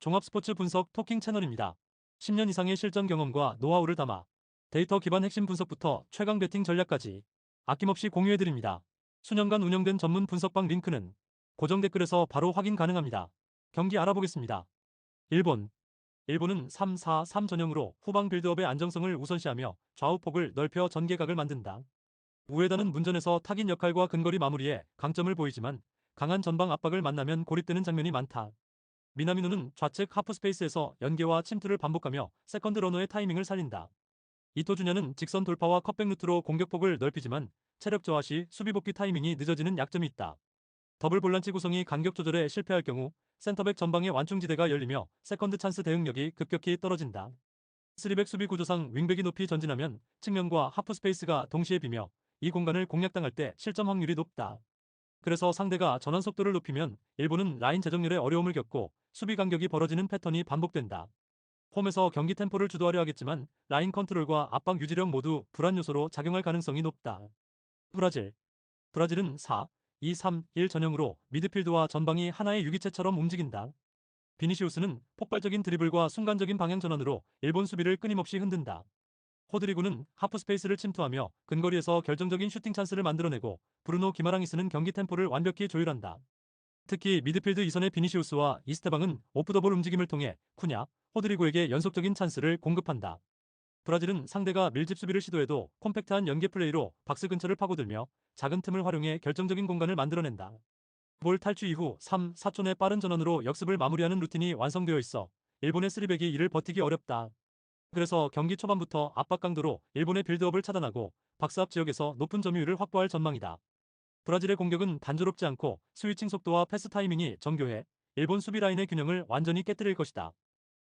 종합 스포츠 분석 토킹 채널입니다. 10년 이상의 실전 경험과 노하우를 담아 데이터 기반 핵심 분석부터 최강 배팅 전략까지 아낌없이 공유해드립니다. 수년간 운영된 전문 분석방 링크는 고정 댓글에서 바로 확인 가능합니다. 경기 알아보겠습니다. 일본. 일본은 3-4-3 전형으로 후방 빌드업의 안정성을 우선시하며 좌우폭을 넓혀 전개각을 만든다. 우에다는 문전에서 타깃 역할과 근거리 마무리에 강점을 보이지만 강한 전방 압박을 만나면 고립되는 장면이 많다. 미나미노는 좌측 하프스페이스에서 연계와 침투를 반복하며 세컨드 러너의 타이밍을 살린다. 이토주냐는 직선 돌파와 컷백 루트로 공격폭을 넓히지만 체력 저하 시 수비 복귀 타이밍이 늦어지는 약점이 있다. 더블 볼란치 구성이 간격 조절에 실패할 경우 센터백 전방의 완충지대가 열리며 세컨드 찬스 대응력이 급격히 떨어진다. 3백 수비 구조상 윙백이 높이 전진하면 측면과 하프스페이스가 동시에 비며 이 공간을 공략당할 때 실점 확률이 높다. 그래서 상대가 전환 속도를 높이면 일본은 라인 재정렬에 어려움을 겪고 수비 간격이 벌어지는 패턴이 반복된다. 홈에서 경기 템포를 주도하려 하겠지만 라인 컨트롤과 압박 유지력 모두 불안 요소로 작용할 가능성이 높다. 브라질. 브라질은 4-2-3-1 전형으로 미드필드와 전방이 하나의 유기체처럼 움직인다. 비니시우스는 폭발적인 드리블과 순간적인 방향 전환으로 일본 수비를 끊임없이 흔든다. 호드리구는 하프스페이스를 침투하며 근거리에서 결정적인 슈팅 찬스를 만들어내고 브루노 기마랑이스는 경기 템포를 완벽히 조율한다. 특히 미드필드 이선의 비니시우스와 이스테방은 오프더볼 움직임을 통해 쿠냐, 호드리구에게 연속적인 찬스를 공급한다. 브라질은 상대가 밀집 수비를 시도해도 콤팩트한 연계 플레이로 박스 근처를 파고들며 작은 틈을 활용해 결정적인 공간을 만들어낸다. 볼 탈취 이후 3, 4초 내 빠른 전환으로 역습을 마무리하는 루틴이 완성되어 있어 일본의 쓰리백이 이를 버티기 어렵다. 그래서 경기 초반부터 압박 강도로 일본의 빌드업을 차단하고 박스 앞 지역에서 높은 점유율을 확보할 전망이다. 브라질의 공격은 단조롭지 않고 스위칭 속도와 패스 타이밍이 정교해 일본 수비 라인의 균형을 완전히 깨뜨릴 것이다.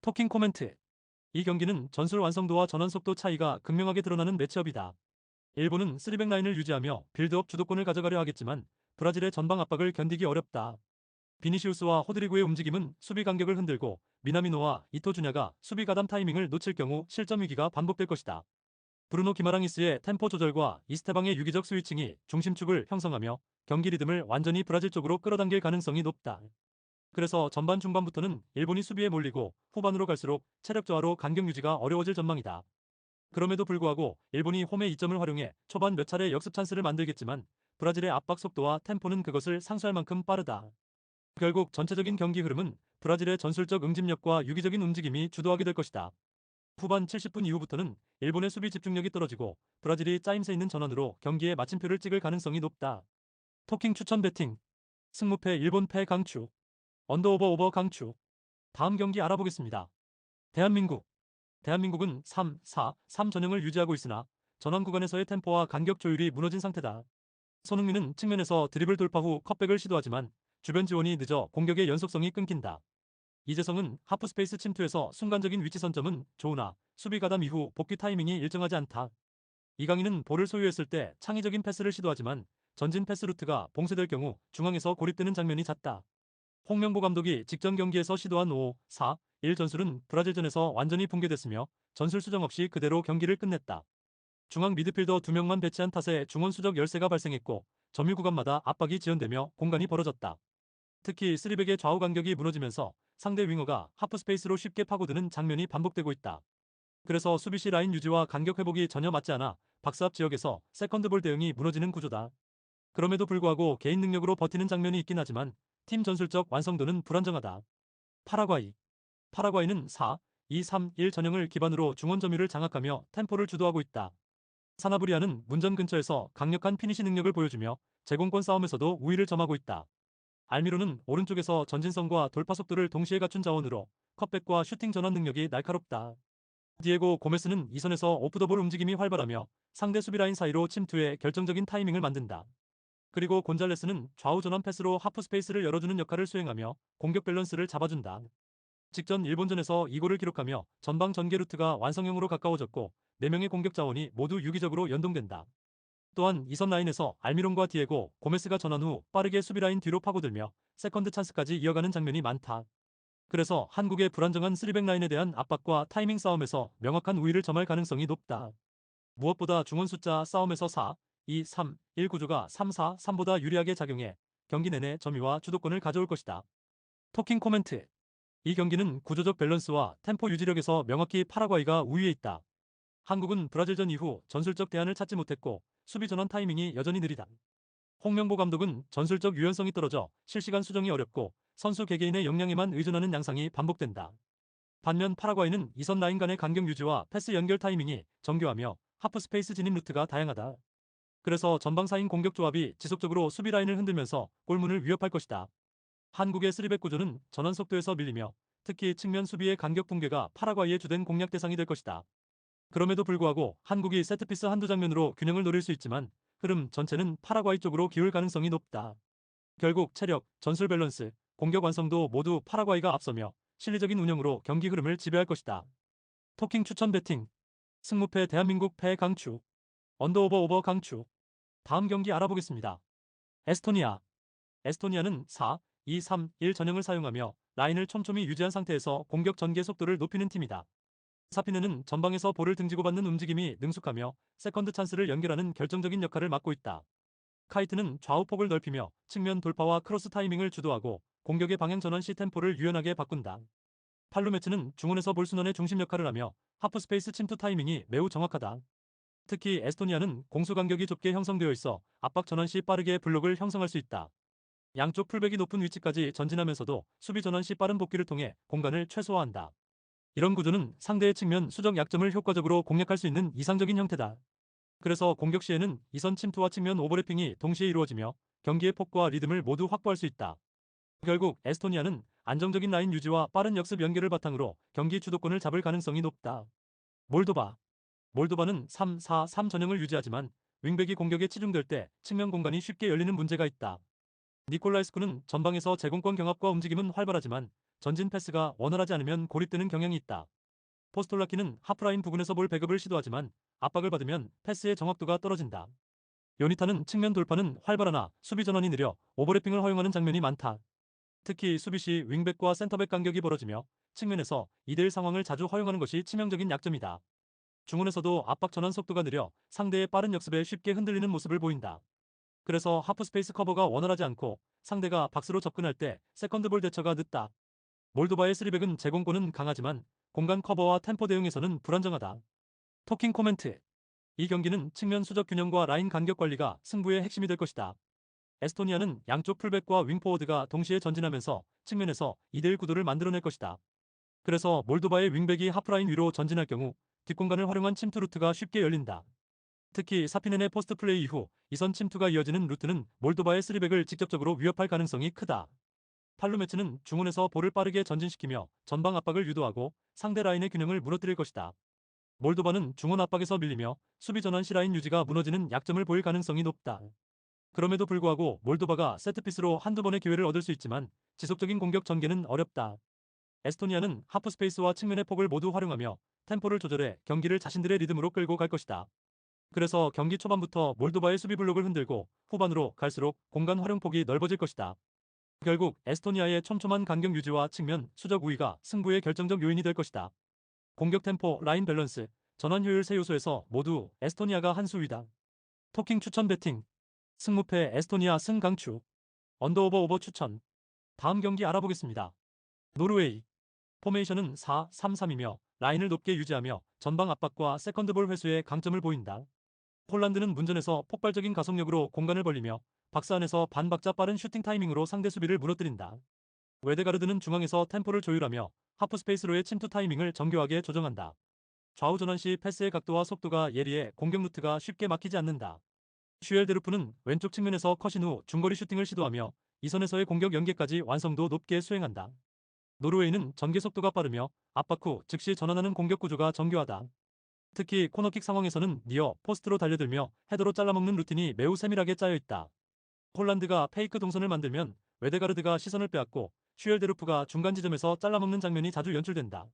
토킹 코멘트. 이 경기는 전술 완성도와 전환 속도 차이가 극명하게 드러나는 매치업이다. 일본은 3백 라인을 유지하며 빌드업 주도권을 가져가려 하겠지만 브라질의 전방 압박을 견디기 어렵다. 비니시우스와 호드리구의 움직임은 수비 간격을 흔들고 미나미노와 이토주냐가 수비 가담 타이밍을 놓칠 경우 실점 위기가 반복될 것이다. 브루노 기마랑이스의 템포 조절과 이스테방의 유기적 스위칭이 중심축을 형성하며 경기 리듬을 완전히 브라질 쪽으로 끌어당길 가능성이 높다. 그래서 전반 중반부터는 일본이 수비에 몰리고 후반으로 갈수록 체력 저하로 간격 유지가 어려워질 전망이다. 그럼에도 불구하고 일본이 홈의 이점을 활용해 초반 몇 차례 역습 찬스를 만들겠지만 브라질의 압박 속도와 템포는 그것을 상쇄할 만큼 빠르다. 결국 전체적인 경기 흐름은 브라질의 전술적 응집력과 유기적인 움직임이 주도하게 될 것이다. 후반 70분 이후부터는 일본의 수비 집중력이 떨어지고 브라질이 짜임새 있는 전환으로 경기에 마침표를 찍을 가능성이 높다. 토킹 추천 배팅. 승무패 일본 패 강추. 언더오버 오버 강추. 다음 경기 알아보겠습니다. 대한민국. 대한민국은 3-4-3 전형을 유지하고 있으나 전환 구간에서의 템포와 간격 조율이 무너진 상태다. 손흥민은 측면에서 드리블 돌파 후 컷백을 시도하지만 주변 지원이 늦어 공격의 연속성이 끊긴다. 이재성은 하프스페이스 침투에서 순간적인 위치 선점은 좋으나 수비 가담 이후 복귀 타이밍이 일정하지 않다. 이강인은 볼을 소유했을 때 창의적인 패스를 시도하지만 전진 패스 루트가 봉쇄될 경우 중앙에서 고립되는 장면이 잦다. 홍명보 감독이 직전 경기에서 시도한 5-4-1 전술은 브라질전에서 완전히 붕괴됐으며 전술 수정 없이 그대로 경기를 끝냈다. 중앙 미드필더 2명만 배치한 탓에 중원 수적 열세가 발생했고 점유 구간마다 압박이 지연되며 공간이 벌어졌다. 특히 3백의 좌우 간격이 무너지면서 상대 윙어가 하프스페이스로 쉽게 파고드는 장면이 반복되고 있다. 그래서 수비시 라인 유지와 간격 회복이 전혀 맞지 않아 박스 앞 지역에서 세컨드볼 대응이 무너지는 구조다. 그럼에도 불구하고 개인 능력으로 버티는 장면이 있긴 하지만 팀 전술적 완성도는 불안정하다. 파라과이. 파라과이는 4-2-3-1 전형을 기반으로 중원 점유를 장악하며 템포를 주도하고 있다. 사나브리아는 문전 근처에서 강력한 피니시 능력을 보여주며 제공권 싸움에서도 우위를 점하고 있다. 알미로는 오른쪽에서 전진성과 돌파 속도를 동시에 갖춘 자원으로 컷백과 슈팅 전환 능력이 날카롭다. 디에고 고메스는 이선에서 오프더볼 움직임이 활발하며 상대 수비 라인 사이로 침투해 결정적인 타이밍을 만든다. 그리고 곤잘레스는 좌우 전환 패스로 하프 스페이스를 열어주는 역할을 수행하며 공격 밸런스를 잡아준다. 직전 일본전에서 2골을 기록하며 전방 전개 루트가 완성형으로 가까워졌고 4명의 공격 자원이 모두 유기적으로 연동된다. 또한 이선 라인에서 알미론과 디에고 고메스가 전환 후 빠르게 수비 라인 뒤로 파고들며 세컨드 찬스까지 이어가는 장면이 많다. 그래서 한국의 불안정한 3백 라인에 대한 압박과 타이밍 싸움에서 명확한 우위를 점할 가능성이 높다. 무엇보다 중원 숫자 싸움에서 4-2-3-1 구조가 3-4-3보다 유리하게 작용해 경기 내내 점유와 주도권을 가져올 것이다. 토킹 코멘트. 이 경기는 구조적 밸런스와 템포 유지력에서 명확히 파라과이가 우위에 있다. 한국은 브라질전 이후 전술적 대안을 찾지 못했고 수비 전환 타이밍이 여전히 느리다. 홍명보 감독은 전술적 유연성이 떨어져 실시간 수정이 어렵고 선수 개개인의 역량에만 의존하는 양상이 반복된다. 반면 파라과이는 이선 라인 간의 간격 유지와 패스 연결 타이밍이 정교하며 하프 스페이스 진입 루트가 다양하다. 그래서 전방사인 공격 조합이 지속적으로 수비 라인을 흔들면서 골문을 위협할 것이다. 한국의 쓰리백 구조는 전환 속도에서 밀리며 특히 측면 수비의 간격 붕괴가 파라과이의 주된 공략 대상이 될 것이다. 그럼에도 불구하고 한국이 세트피스 한두 장면으로 균형을 노릴 수 있지만 흐름 전체는 파라과이 쪽으로 기울 가능성이 높다. 결국 체력, 전술 밸런스, 공격 완성도 모두 파라과이가 앞서며 실리적인 운영으로 경기 흐름을 지배할 것이다. 토킹 추천 배팅. 승무패 대한민국 패 강추. 언더오버 오버 강추. 다음 경기 알아보겠습니다. 에스토니아. 에스토니아는 4-2-3-1 전형을 사용하며 라인을 촘촘히 유지한 상태에서 공격 전개 속도를 높이는 팀이다. 사피네는 전방에서 볼을 등지고 받는 움직임이 능숙하며 세컨드 찬스를 연결하는 결정적인 역할을 맡고 있다. 카이트는 좌우 폭을 넓히며 측면 돌파와 크로스 타이밍을 주도하고 공격의 방향 전환 시 템포를 유연하게 바꾼다. 팔루메츠는 중원에서 볼 순환의 중심 역할을 하며 하프 스페이스 침투 타이밍이 매우 정확하다. 특히 에스토니아는 공수 간격이 좁게 형성되어 있어 압박 전환 시 빠르게 블록을 형성할 수 있다. 양쪽 풀백이 높은 위치까지 전진하면서도 수비 전환 시 빠른 복귀를 통해 공간을 최소화한다. 이런 구조는 상대의 측면 수적 약점을 효과적으로 공략할 수 있는 이상적인 형태다. 그래서 공격 시에는 이선 침투와 측면 오버래핑이 동시에 이루어지며 경기의 폭과 리듬을 모두 확보할 수 있다. 결국 에스토니아는 안정적인 라인 유지와 빠른 역습 연결을 바탕으로 경기 주도권을 잡을 가능성이 높다. 몰도바. 몰도바는 3-4-3 전형을 유지하지만 윙백이 공격에 치중될 때 측면 공간이 쉽게 열리는 문제가 있다. 니콜라이스쿠는 전방에서 제공권 경합과 움직임은 활발하지만 전진 패스가 원활하지 않으면 고립되는 경향이 있다. 포스톨라키는 하프라인 부근에서 볼 배급을 시도하지만 압박을 받으면 패스의 정확도가 떨어진다. 요니타는 측면 돌파는 활발하나 수비 전환이 느려 오버래핑을 허용하는 장면이 많다. 특히 수비 시 윙백과 센터백 간격이 벌어지며 측면에서 2대1 상황을 자주 허용하는 것이 치명적인 약점이다. 중원에서도 압박 전환 속도가 느려 상대의 빠른 역습에 쉽게 흔들리는 모습을 보인다. 그래서 하프 스페이스 커버가 원활하지 않고 상대가 박스로 접근할 때 세컨드볼 대처가 늦다. 몰도바의 쓰리백은 제공권은 강하지만 공간 커버와 템포 대응에서는 불안정하다. 토킹 코멘트. 이 경기는 측면 수적 균형과 라인 간격 관리가 승부의 핵심이 될 것이다. 에스토니아는 양쪽 풀백과 윙포워드가 동시에 전진하면서 측면에서 2대1 구도를 만들어낼 것이다. 그래서 몰도바의 윙백이 하프라인 위로 전진할 경우 뒷공간을 활용한 침투 루트가 쉽게 열린다. 특히 사피넨의 포스트 플레이 이후 이선 침투가 이어지는 루트는 몰도바의 쓰리백을 직접적으로 위협할 가능성이 크다. 팔루메츠는 중원에서 볼을 빠르게 전진시키며 전방 압박을 유도하고 상대 라인의 균형을 무너뜨릴 것이다. 몰도바는 중원 압박에서 밀리며 수비 전환 시 라인 유지가 무너지는 약점을 보일 가능성이 높다. 그럼에도 불구하고 몰도바가 세트피스로 한두 번의 기회를 얻을 수 있지만 지속적인 공격 전개는 어렵다. 에스토니아는 하프 스페이스와 측면의 폭을 모두 활용하며 템포를 조절해 경기를 자신들의 리듬으로 끌고 갈 것이다. 그래서 경기 초반부터 몰도바의 수비 블록을 흔들고 후반으로 갈수록 공간 활용폭이 넓어질 것이다. 결국 에스토니아의 촘촘한 간격 유지와 측면 수적 우위가 승부의 결정적 요인이 될 것이다. 공격 템포, 라인 밸런스, 전환 효율 세 요소에서 모두 에스토니아가 한 수 위다. 토킹 추천 배팅. 승무패 에스토니아 승강추. 언더오버 오버 추천. 다음 경기 알아보겠습니다. 노르웨이. 포메이션은 4-3-3이며 라인을 높게 유지하며 전방 압박과 세컨드볼 회수에 강점을 보인다. 폴란드는 문전에서 폭발적인 가속력으로 공간을 벌리며 박스 안에서 반박자 빠른 슈팅 타이밍으로 상대 수비를 무너뜨린다. 웨데가르드는 중앙에서 템포를 조율하며 하프 스페이스로의 침투 타이밍을 정교하게 조정한다. 좌우 전환 시 패스의 각도와 속도가 예리해 공격 루트가 쉽게 막히지 않는다. 슈엘데르프는 왼쪽 측면에서 컷인 후 중거리 슈팅을 시도하며 이선에서의 공격 연계까지 완성도 높게 수행한다. 노르웨이는 전개 속도가 빠르며 압박 후 즉시 전환하는 공격 구조가 정교하다. 특히 코너킥 상황에서는 니어, 포스트로 달려들며 헤더로 잘라먹는 루틴이 매우 세밀하게 짜여 있다. 폴란드가 페이크 동선을 만들면 웨데가르드가 시선을 빼앗고 슈엘데르프가 중간 지점에서 잘라먹는 장면이 자주 연출된다.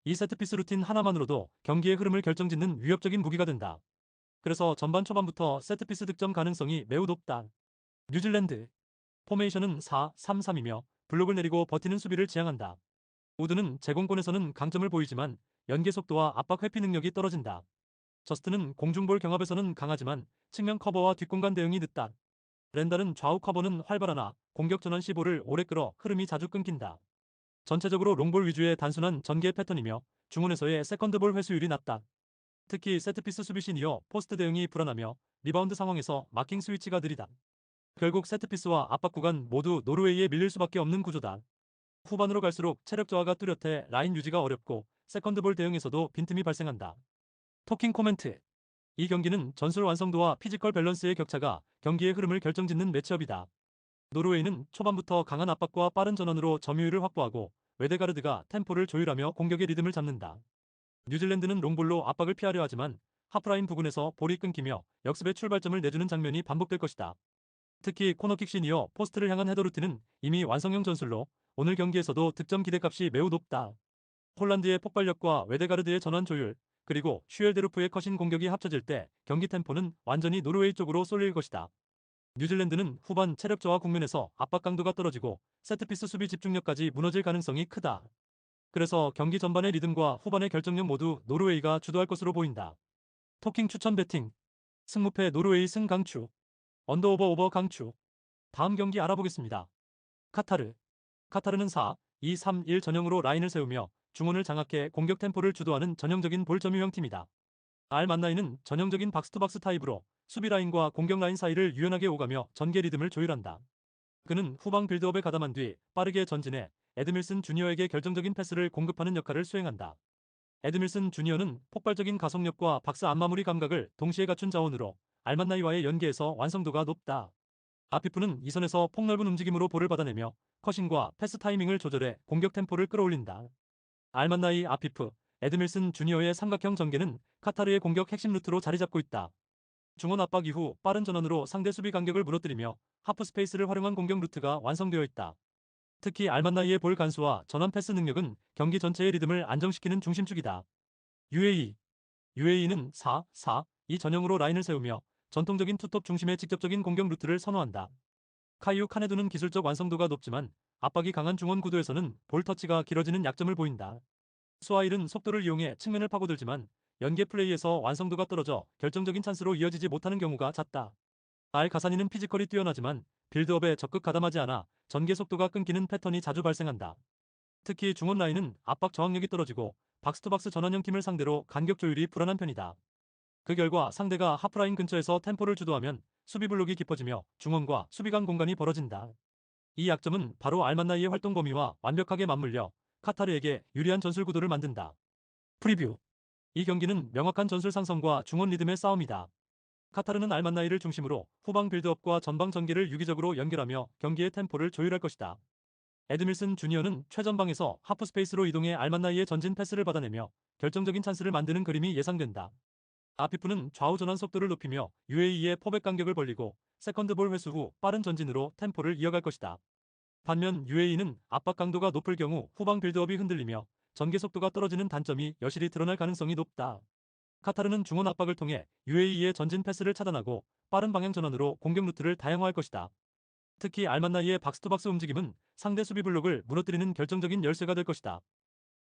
이 세트피스 루틴 하나만으로도 경기의 흐름을 결정짓는 위협적인 무기가 된다. 그래서 전반 초반부터 세트피스 득점 가능성이 매우 높다. 뉴질랜드. 포메이션은 4-3-3이며 블록을 내리고 버티는 수비를 지향한다. 우드는 제공권에서는 강점을 보이지만 연계 속도와 압박 회피 능력이 떨어진다. 저스트는 공중볼 경합에서는 강하지만 측면 커버와 뒷공간 대응이 늦다. 렌달은 좌우 커버는 활발하나 공격 전환 시 볼을 오래 끌어 흐름이 자주 끊긴다. 전체적으로 롱볼 위주의 단순한 전개 패턴이며 중원에서의 세컨드볼 회수율이 낮다. 특히 세트피스 수비 시니어 포스트 대응이 불안하며 리바운드 상황에서 마킹 스위치가 느리다. 결국 세트피스와 압박 구간 모두 노르웨이에 밀릴 수밖에 없는 구조다. 후반으로 갈수록 체력 저하가 뚜렷해 라인 유지가 어렵고 세컨드볼 대응에서도 빈틈이 발생한다. 토킹 코멘트. 이 경기는 전술 완성도와 피지컬 밸런스의 격차가 경기의 흐름을 결정짓는 매치업이다. 노르웨이는 초반부터 강한 압박과 빠른 전환으로 점유율을 확보하고 웨데가르드가 템포를 조율하며 공격의 리듬을 잡는다. 뉴질랜드는 롱볼로 압박을 피하려 하지만 하프라인 부근에서 볼이 끊기며 역습의 출발점을 내주는 장면이 반복될 것이다. 특히 코너킥 시니어 포스트를 향한 헤더루트는 이미 완성형 전술로 오늘 경기에서도 득점 기대값이 매우 높다. 홀란드의 폭발력과 웨데가르드의 전환 조율, 그리고 슈엘데루프의 컷인 공격이 합쳐질 때 경기 템포는 완전히 노르웨이 쪽으로 쏠릴 것이다. 뉴질랜드는 후반 체력 저하 국면에서 압박 강도가 떨어지고 세트피스 수비 집중력까지 무너질 가능성이 크다. 그래서 경기 전반의 리듬과 후반의 결정력 모두 노르웨이가 주도할 것으로 보인다. 토킹 추천 배팅. 승무패 노르웨이 승 강추. 언더오버 오버 강추. 다음 경기 알아보겠습니다. 카타르. 카타르는 4-2-3-1 전형으로 라인을 세우며 중원을 장악해 공격 템포를 주도하는 전형적인 볼 점유형 팀이다. 알 만나이는 전형적인 박스투박스 타입으로 수비 라인과 공격 라인 사이를 유연하게 오가며 전개 리듬을 조율한다. 그는 후방 빌드업에 가담한 뒤 빠르게 전진해 에드밀슨 주니어에게 결정적인 패스를 공급하는 역할을 수행한다. 에드밀슨 주니어는 폭발적인 가속력과 박스 안마무리 감각을 동시에 갖춘 자원으로 알만나이와의 연계에서 완성도가 높다. 아피프는 이선에서 폭넓은 움직임으로 볼을 받아내며 컷신과 패스 타이밍을 조절해 공격 템포를 끌어올린다. 알만나이, 아피프, 에드밀슨 주니어의 삼각형 전개는 카타르의 공격 핵심 루트로 자리 잡고 있다. 중원 압박 이후 빠른 전환으로 상대 수비 간격을 무너뜨리며 하프 스페이스를 활용한 공격 루트가 완성되어 있다. 특히 알만나이의 볼 간수와 전환 패스 능력은 경기 전체의 리듬을 안정시키는 중심축이다. UAE는 4-4-2 전형으로 라인을 세우며 전통적인 투톱 중심의 직접적인 공격 루트를 선호한다. 카이유 카네두는 기술적 완성도가 높지만 압박이 강한 중원 구도에서는 볼 터치가 길어지는 약점을 보인다. 수아일은 속도를 이용해 측면을 파고들지만 연계 플레이에서 완성도가 떨어져 결정적인 찬스로 이어지지 못하는 경우가 잦다. 알 가사니는 피지컬이 뛰어나지만 빌드업에 적극 가담하지 않아 전개 속도가 끊기는 패턴이 자주 발생한다. 특히 중원 라인은 압박 저항력이 떨어지고 박스투박스 전환형 팀을 상대로 간격 조율이 불안한 편이다. 그 결과 상대가 하프라인 근처에서 템포를 주도하면 수비 블록이 깊어지며 중원과 수비간 공간이 벌어진다. 이 약점은 바로 알만나이의 활동 범위와 완벽하게 맞물려 카타르에게 유리한 전술 구도를 만든다. 프리뷰. 이 경기는 명확한 전술 상성과 중원 리듬의 싸움이다. 카타르는 알만나이를 중심으로 후방 빌드업과 전방 전개를 유기적으로 연결하며 경기의 템포를 조율할 것이다. 에드밀슨 주니어는 최전방에서 하프 스페이스로 이동해 알만나이의 전진 패스를 받아내며 결정적인 찬스를 만드는 그림이 예상된다. 아피프는 좌우 전환 속도를 높이며 UAE의 포백 간격을 벌리고 세컨드볼 회수 후 빠른 전진으로 템포를 이어갈 것이다. 반면 UAE는 압박 강도가 높을 경우 후방 빌드업이 흔들리며 전개 속도가 떨어지는 단점이 여실히 드러날 가능성이 높다. 카타르는 중원 압박을 통해 UAE의 전진 패스를 차단하고 빠른 방향 전환으로 공격 루트를 다양화할 것이다. 특히 알만나이의 박스투박스 움직임은 상대 수비 블록을 무너뜨리는 결정적인 열쇠가 될 것이다.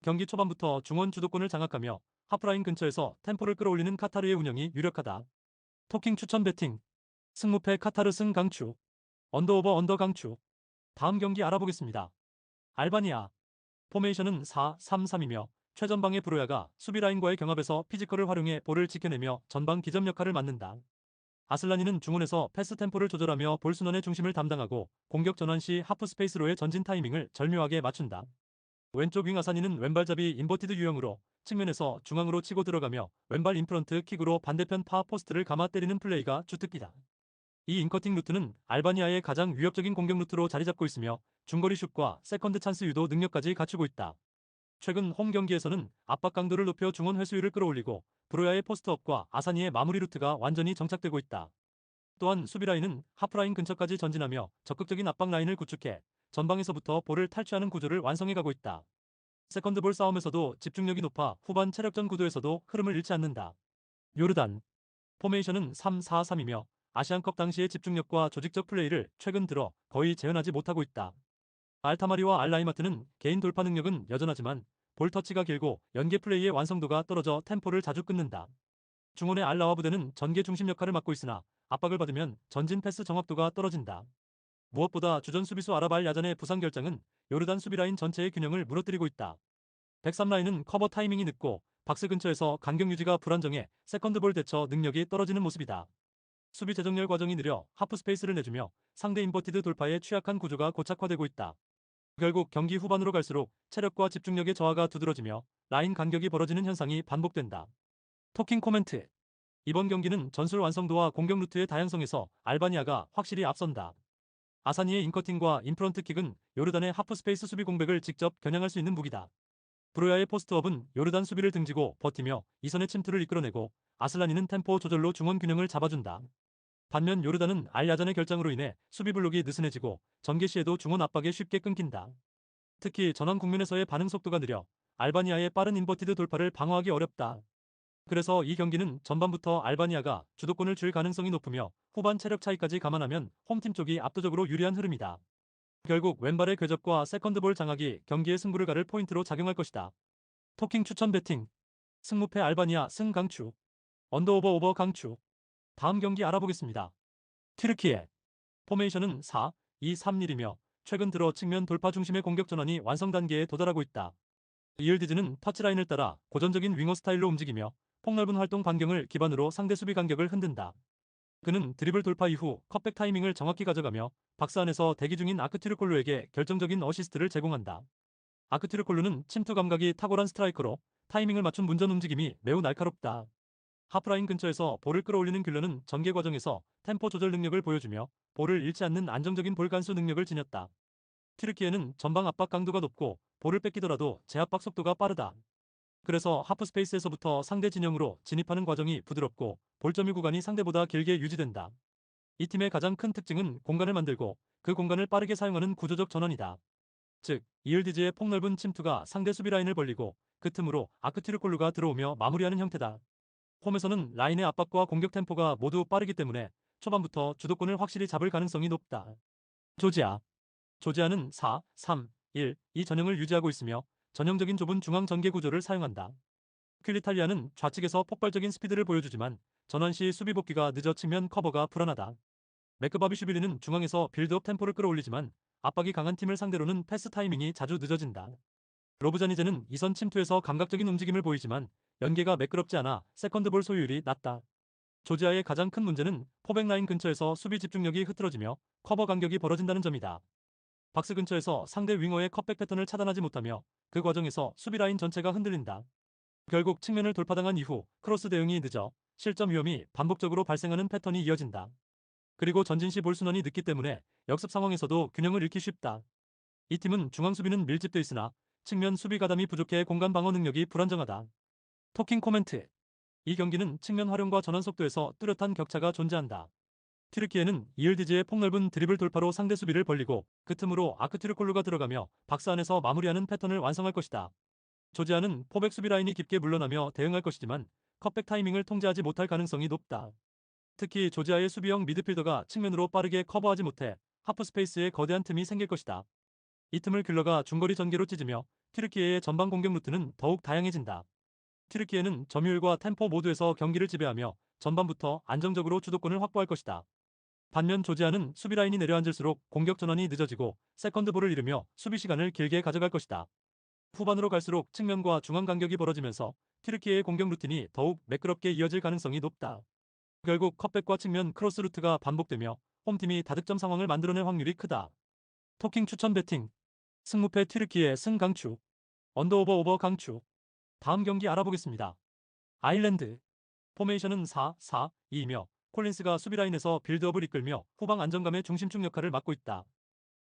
경기 초반부터 중원 주도권을 장악하며 하프라인 근처에서 템포를 끌어올리는 카타르의 운영이 유력하다. 토킹 추천 배팅. 승무패 카타르 승 강추. 언더오버 언더 강추. 다음 경기 알아보겠습니다. 알바니아. 포메이션은 4-3-3이며 최전방의 브로야가 수비라인과의 경합에서 피지컬을 활용해 볼을 지켜내며 전방 기점 역할을 맡는다. 아슬라니는 중원에서 패스 템포를 조절하며 볼 순환의 중심을 담당하고 공격 전환 시 하프 스페이스로의 전진 타이밍을 절묘하게 맞춘다. 왼쪽 윙 아사니는 왼발잡이 인버티드 유형으로 측면에서 중앙으로 치고 들어가며 왼발 인프런트 킥으로 반대편 파 포스트를 감아 때리는 플레이가 주특기다. 이 인커팅 루트는 알바니아의 가장 위협적인 공격 루트로 자리 잡고 있으며 중거리 슛과 세컨드 찬스 유도 능력까지 갖추고 있다. 최근 홈 경기에서는 압박 강도를 높여 중원 회수율을 끌어올리고 브로야의 포스트업과 아사니의 마무리 루트가 완전히 정착되고 있다. 또한 수비라인은 하프라인 근처까지 전진하며 적극적인 압박 라인을 구축해 전방에서부터 볼을 탈취하는 구조를 완성해가고 있다. 세컨드볼 싸움에서도 집중력이 높아 후반 체력전 구도에서도 흐름을 잃지 않는다. 요르단. 포메이션은 3-4-3이며 아시안컵 당시의 집중력과 조직적 플레이를 최근 들어 거의 재현하지 못하고 있다. 알타마리와 알라이마트는 개인 돌파 능력은 여전하지만 볼 터치가 길고 연계 플레이의 완성도가 떨어져 템포를 자주 끊는다. 중원의 알라와 부대는 전개 중심 역할을 맡고 있으나 압박을 받으면 전진 패스 정확도가 떨어진다. 무엇보다 주전 수비수 아랍 알 야잔의 부상 결장은 요르단 수비라인 전체의 균형을 무너뜨리고 있다. 103라인은 커버 타이밍이 늦고 박스 근처에서 간격 유지가 불안정해 세컨드볼 대처 능력이 떨어지는 모습이다. 수비 재정렬 과정이 느려 하프 스페이스를 내주며 상대 인버티드 돌파에 취약한 구조가 고착화되고 있다. 결국 경기 후반으로 갈수록 체력과 집중력의 저하가 두드러지며 라인 간격이 벌어지는 현상이 반복된다. 토킹 코멘트. 이번 경기는 전술 완성도와 공격 루트의 다양성에서 알바니아가 확실히 앞선다. 아사니의 인커팅과 인프런트 킥은 요르단의 하프 스페이스 수비 공백을 직접 겨냥할 수 있는 무기다. 브로야의 포스트업은 요르단 수비를 등지고 버티며 이선의 침투를 이끌어내고 아슬라니는 템포 조절로 중원 균형을 잡아준다. 반면 요르단은 알 야잔의 결장으로 인해 수비 블록이 느슨해지고 전개 시에도 중원 압박에 쉽게 끊긴다. 특히 전환 국면에서의 반응 속도가 느려 알바니아의 빠른 인버티드 돌파를 방어하기 어렵다. 그래서 이 경기는 전반부터 알바니아가 주도권을 쥘 가능성이 높으며 후반 체력 차이까지 감안하면 홈팀 쪽이 압도적으로 유리한 흐름이다. 결국 왼발의 궤적과 세컨드볼 장악이 경기의 승부를 가를 포인트로 작용할 것이다. 토킹 추천 배팅. 승무패 알바니아 승 강추. 언더오버 오버 강추. 다음 경기 알아보겠습니다. 튀르키예. 포메이션은 4-2-3-1이며 최근 들어 측면 돌파 중심의 공격 전환이 완성 단계에 도달하고 있다. 이을디즈는 터치라인을 따라 고전적인 윙어 스타일로 움직이며 폭넓은 활동 반경을 기반으로 상대 수비 간격을 흔든다. 그는 드리블 돌파 이후 컷백 타이밍을 정확히 가져가며 박스 안에서 대기 중인 아크투르콜루에게 결정적인 어시스트를 제공한다. 아크투르콜루는 침투 감각이 탁월한 스트라이커로 타이밍을 맞춘 문전 움직임이 매우 날카롭다. 하프라인 근처에서 볼을 끌어올리는 귤러는 전개 과정에서 템포 조절 능력을 보여주며 볼을 잃지 않는 안정적인 볼 간수 능력을 지녔다. 튀르키예는 전방 압박 강도가 높고 볼을 뺏기더라도 재압박 속도가 빠르다. 그래서 하프 스페이스에서부터 상대 진영으로 진입하는 과정이 부드럽고 볼 점유 구간이 상대보다 길게 유지된다. 이 팀의 가장 큰 특징은 공간을 만들고 그 공간을 빠르게 사용하는 구조적 전환이다. 즉, 이을디즈의 폭넓은 침투가 상대 수비 라인을 벌리고 그 틈으로 아크티르콜루가 들어오며 마무리하는 형태다. 홈에서는 라인의 압박과 공격 템포가 모두 빠르기 때문에 초반부터 주도권을 확실히 잡을 가능성이 높다. 조지아. 조지아는 4-3-1 이 전형을 유지하고 있으며 전형적인 좁은 중앙 전개 구조를 사용한다. 퀼리탈리아는 좌측에서 폭발적인 스피드를 보여주지만 전환 시 수비 복귀가 늦어 측면 커버가 불안하다. 매크바비슈빌리는 중앙에서 빌드업 템포를 끌어올리지만 압박이 강한 팀을 상대로는 패스 타이밍이 자주 늦어진다. 로브자니제는 이선 침투에서 감각적인 움직임을 보이지만 연계가 매끄럽지 않아 세컨드볼 소유율이 낮다. 조지아의 가장 큰 문제는 포백 라인 근처에서 수비 집중력이 흐트러지며 커버 간격이 벌어진다는 점이다. 박스 근처에서 상대 윙어의 컷백 패턴을 차단하지 못하며 그 과정에서 수비 라인 전체가 흔들린다. 결국 측면을 돌파당한 이후 크로스 대응이 늦어 실점 위험이 반복적으로 발생하는 패턴이 이어진다. 그리고 전진 시 볼 순환이 늦기 때문에 역습 상황에서도 균형을 잃기 쉽다. 이 팀은 중앙 수비는 밀집돼 있으나 측면 수비 가담이 부족해 공간 방어 능력이 불안정하다. 토킹 코멘트. 이 경기는 측면 활용과 전환 속도에서 뚜렷한 격차가 존재한다. 튀르키예는 이을디즈의 폭넓은 드리블 돌파로 상대 수비를 벌리고 그 틈으로 아크투르콜루가 들어가며 박스 안에서 마무리하는 패턴을 완성할 것이다. 조지아는 포백 수비 라인이 깊게 물러나며 대응할 것이지만 컷백 타이밍을 통제하지 못할 가능성이 높다. 특히 조지아의 수비형 미드필더가 측면으로 빠르게 커버하지 못해 하프 스페이스에 거대한 틈이 생길 것이다. 이 틈을 귤러가 중거리 전개로 찢으며 튀르키예의 전방 공격 루트는 더욱 다양해진다. 튀르키예는 점유율과 템포 모두에서 경기를 지배하며 전반부터 안정적으로 주도권을 확보할 것이다. 반면 조지아는 수비 라인이 내려앉을수록 공격 전환이 늦어지고 세컨드볼을 잃으며 수비 시간을 길게 가져갈 것이다. 후반으로 갈수록 측면과 중앙 간격이 벌어지면서 튀르키예의 공격 루틴이 더욱 매끄럽게 이어질 가능성이 높다. 결국 컷백과 측면 크로스 루트가 반복되며 홈팀이 다득점 상황을 만들어낼 확률이 크다. 토킹 추천 배팅. 승무패 튀르키예 승 강추. 언더오버 오버 강추. 다음 경기 알아보겠습니다. 아일랜드. 포메이션은 4-4-2이며 콜린스가 수비라인에서 빌드업을 이끌며 후방 안정감의 중심축 역할을 맡고 있다.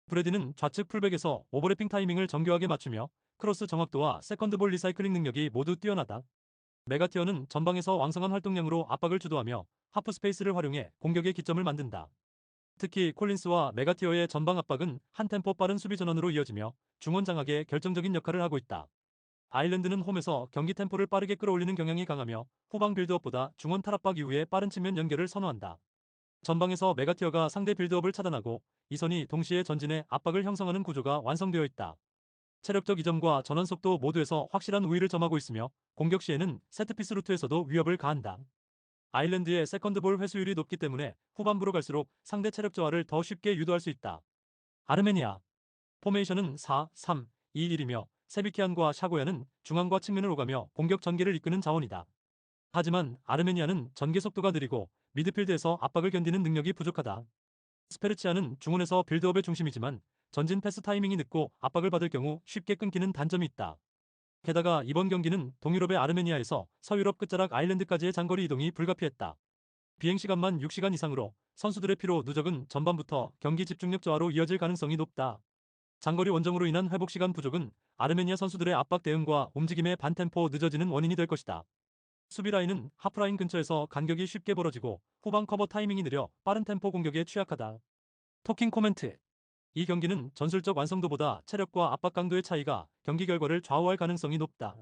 브래디는 좌측 풀백에서 오버래핑 타이밍을 정교하게 맞추며 크로스 정확도와 세컨드볼 리사이클링 능력이 모두 뛰어나다. 메가티어는 전방에서 왕성한 활동량으로 압박을 주도하며 하프 스페이스를 활용해 공격의 기점을 만든다. 특히 콜린스와 메가티어의 전방 압박은 한 템포 빠른 수비 전환으로 이어지며 중원 장악에 결정적인 역할을 하고 있다. 아일랜드는 홈에서 경기 템포를 빠르게 끌어올리는 경향이 강하며 후방 빌드업보다 중원 탈압박 이후에 빠른 측면 연결을 선호한다. 전방에서 메가티어가 상대 빌드업을 차단하고 이선이 동시에 전진해 압박을 형성하는 구조가 완성되어 있다. 체력적 이점과 전환 속도 모두에서 확실한 우위를 점하고 있으며 공격 시에는 세트피스 루트에서도 위협을 가한다. 아일랜드의 세컨드볼 회수율이 높기 때문에 후반부로 갈수록 상대 체력 저하를 더 쉽게 유도할 수 있다. 아르메니아. 포메이션은 4-3-2-1이며 세비키안과 샤고야는 중앙과 측면을 오가며 공격 전개를 이끄는 자원이다. 하지만 아르메니아는 전개 속도가 느리고 미드필드에서 압박을 견디는 능력이 부족하다. 스페르치아는 중원에서 빌드업의 중심이지만 전진 패스 타이밍이 늦고 압박을 받을 경우 쉽게 끊기는 단점이 있다. 게다가 이번 경기는 동유럽의 아르메니아에서 서유럽 끝자락 아일랜드까지의 장거리 이동이 불가피했다. 비행시간만 6시간 이상으로 선수들의 피로 누적은 전반부터 경기 집중력 저하로 이어질 가능성이 높다. 장거리 원정으로 인한 회복시간 부족은 아르메니아 선수들의 압박 대응과 움직임의 반템포 늦어지는 원인이 될 것이다. 수비 라인은 하프라인 근처에서 간격이 쉽게 벌어지고 후방 커버 타이밍이 느려 빠른 템포 공격에 취약하다. 토킹 코멘트. 이 경기는 전술적 완성도보다 체력과 압박 강도의 차이가 경기 결과를 좌우할 가능성이 높다.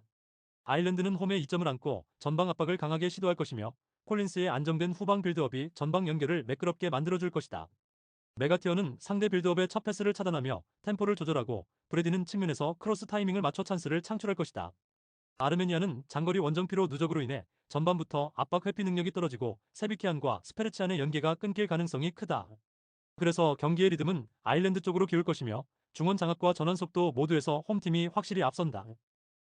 아일랜드는 홈에 2점을 안고 전방 압박을 강하게 시도할 것이며 콜린스의 안정된 후방 빌드업이 전방 연결을 매끄럽게 만들어줄 것이다. 메가티어는 상대 빌드업의 첫 패스를 차단하며 템포를 조절하고 브레디는 측면에서 크로스 타이밍을 맞춰 찬스를 창출할 것이다. 아르메니아는 장거리 원정피로 누적으로 인해 전반부터 압박 회피 능력이 떨어지고 세비키안과 스페르치안의 연계가 끊길 가능성이 크다. 그래서 경기의 리듬은 아일랜드 쪽으로 기울 것이며 중원 장악과 전환 속도 모두에서 홈팀이 확실히 앞선다.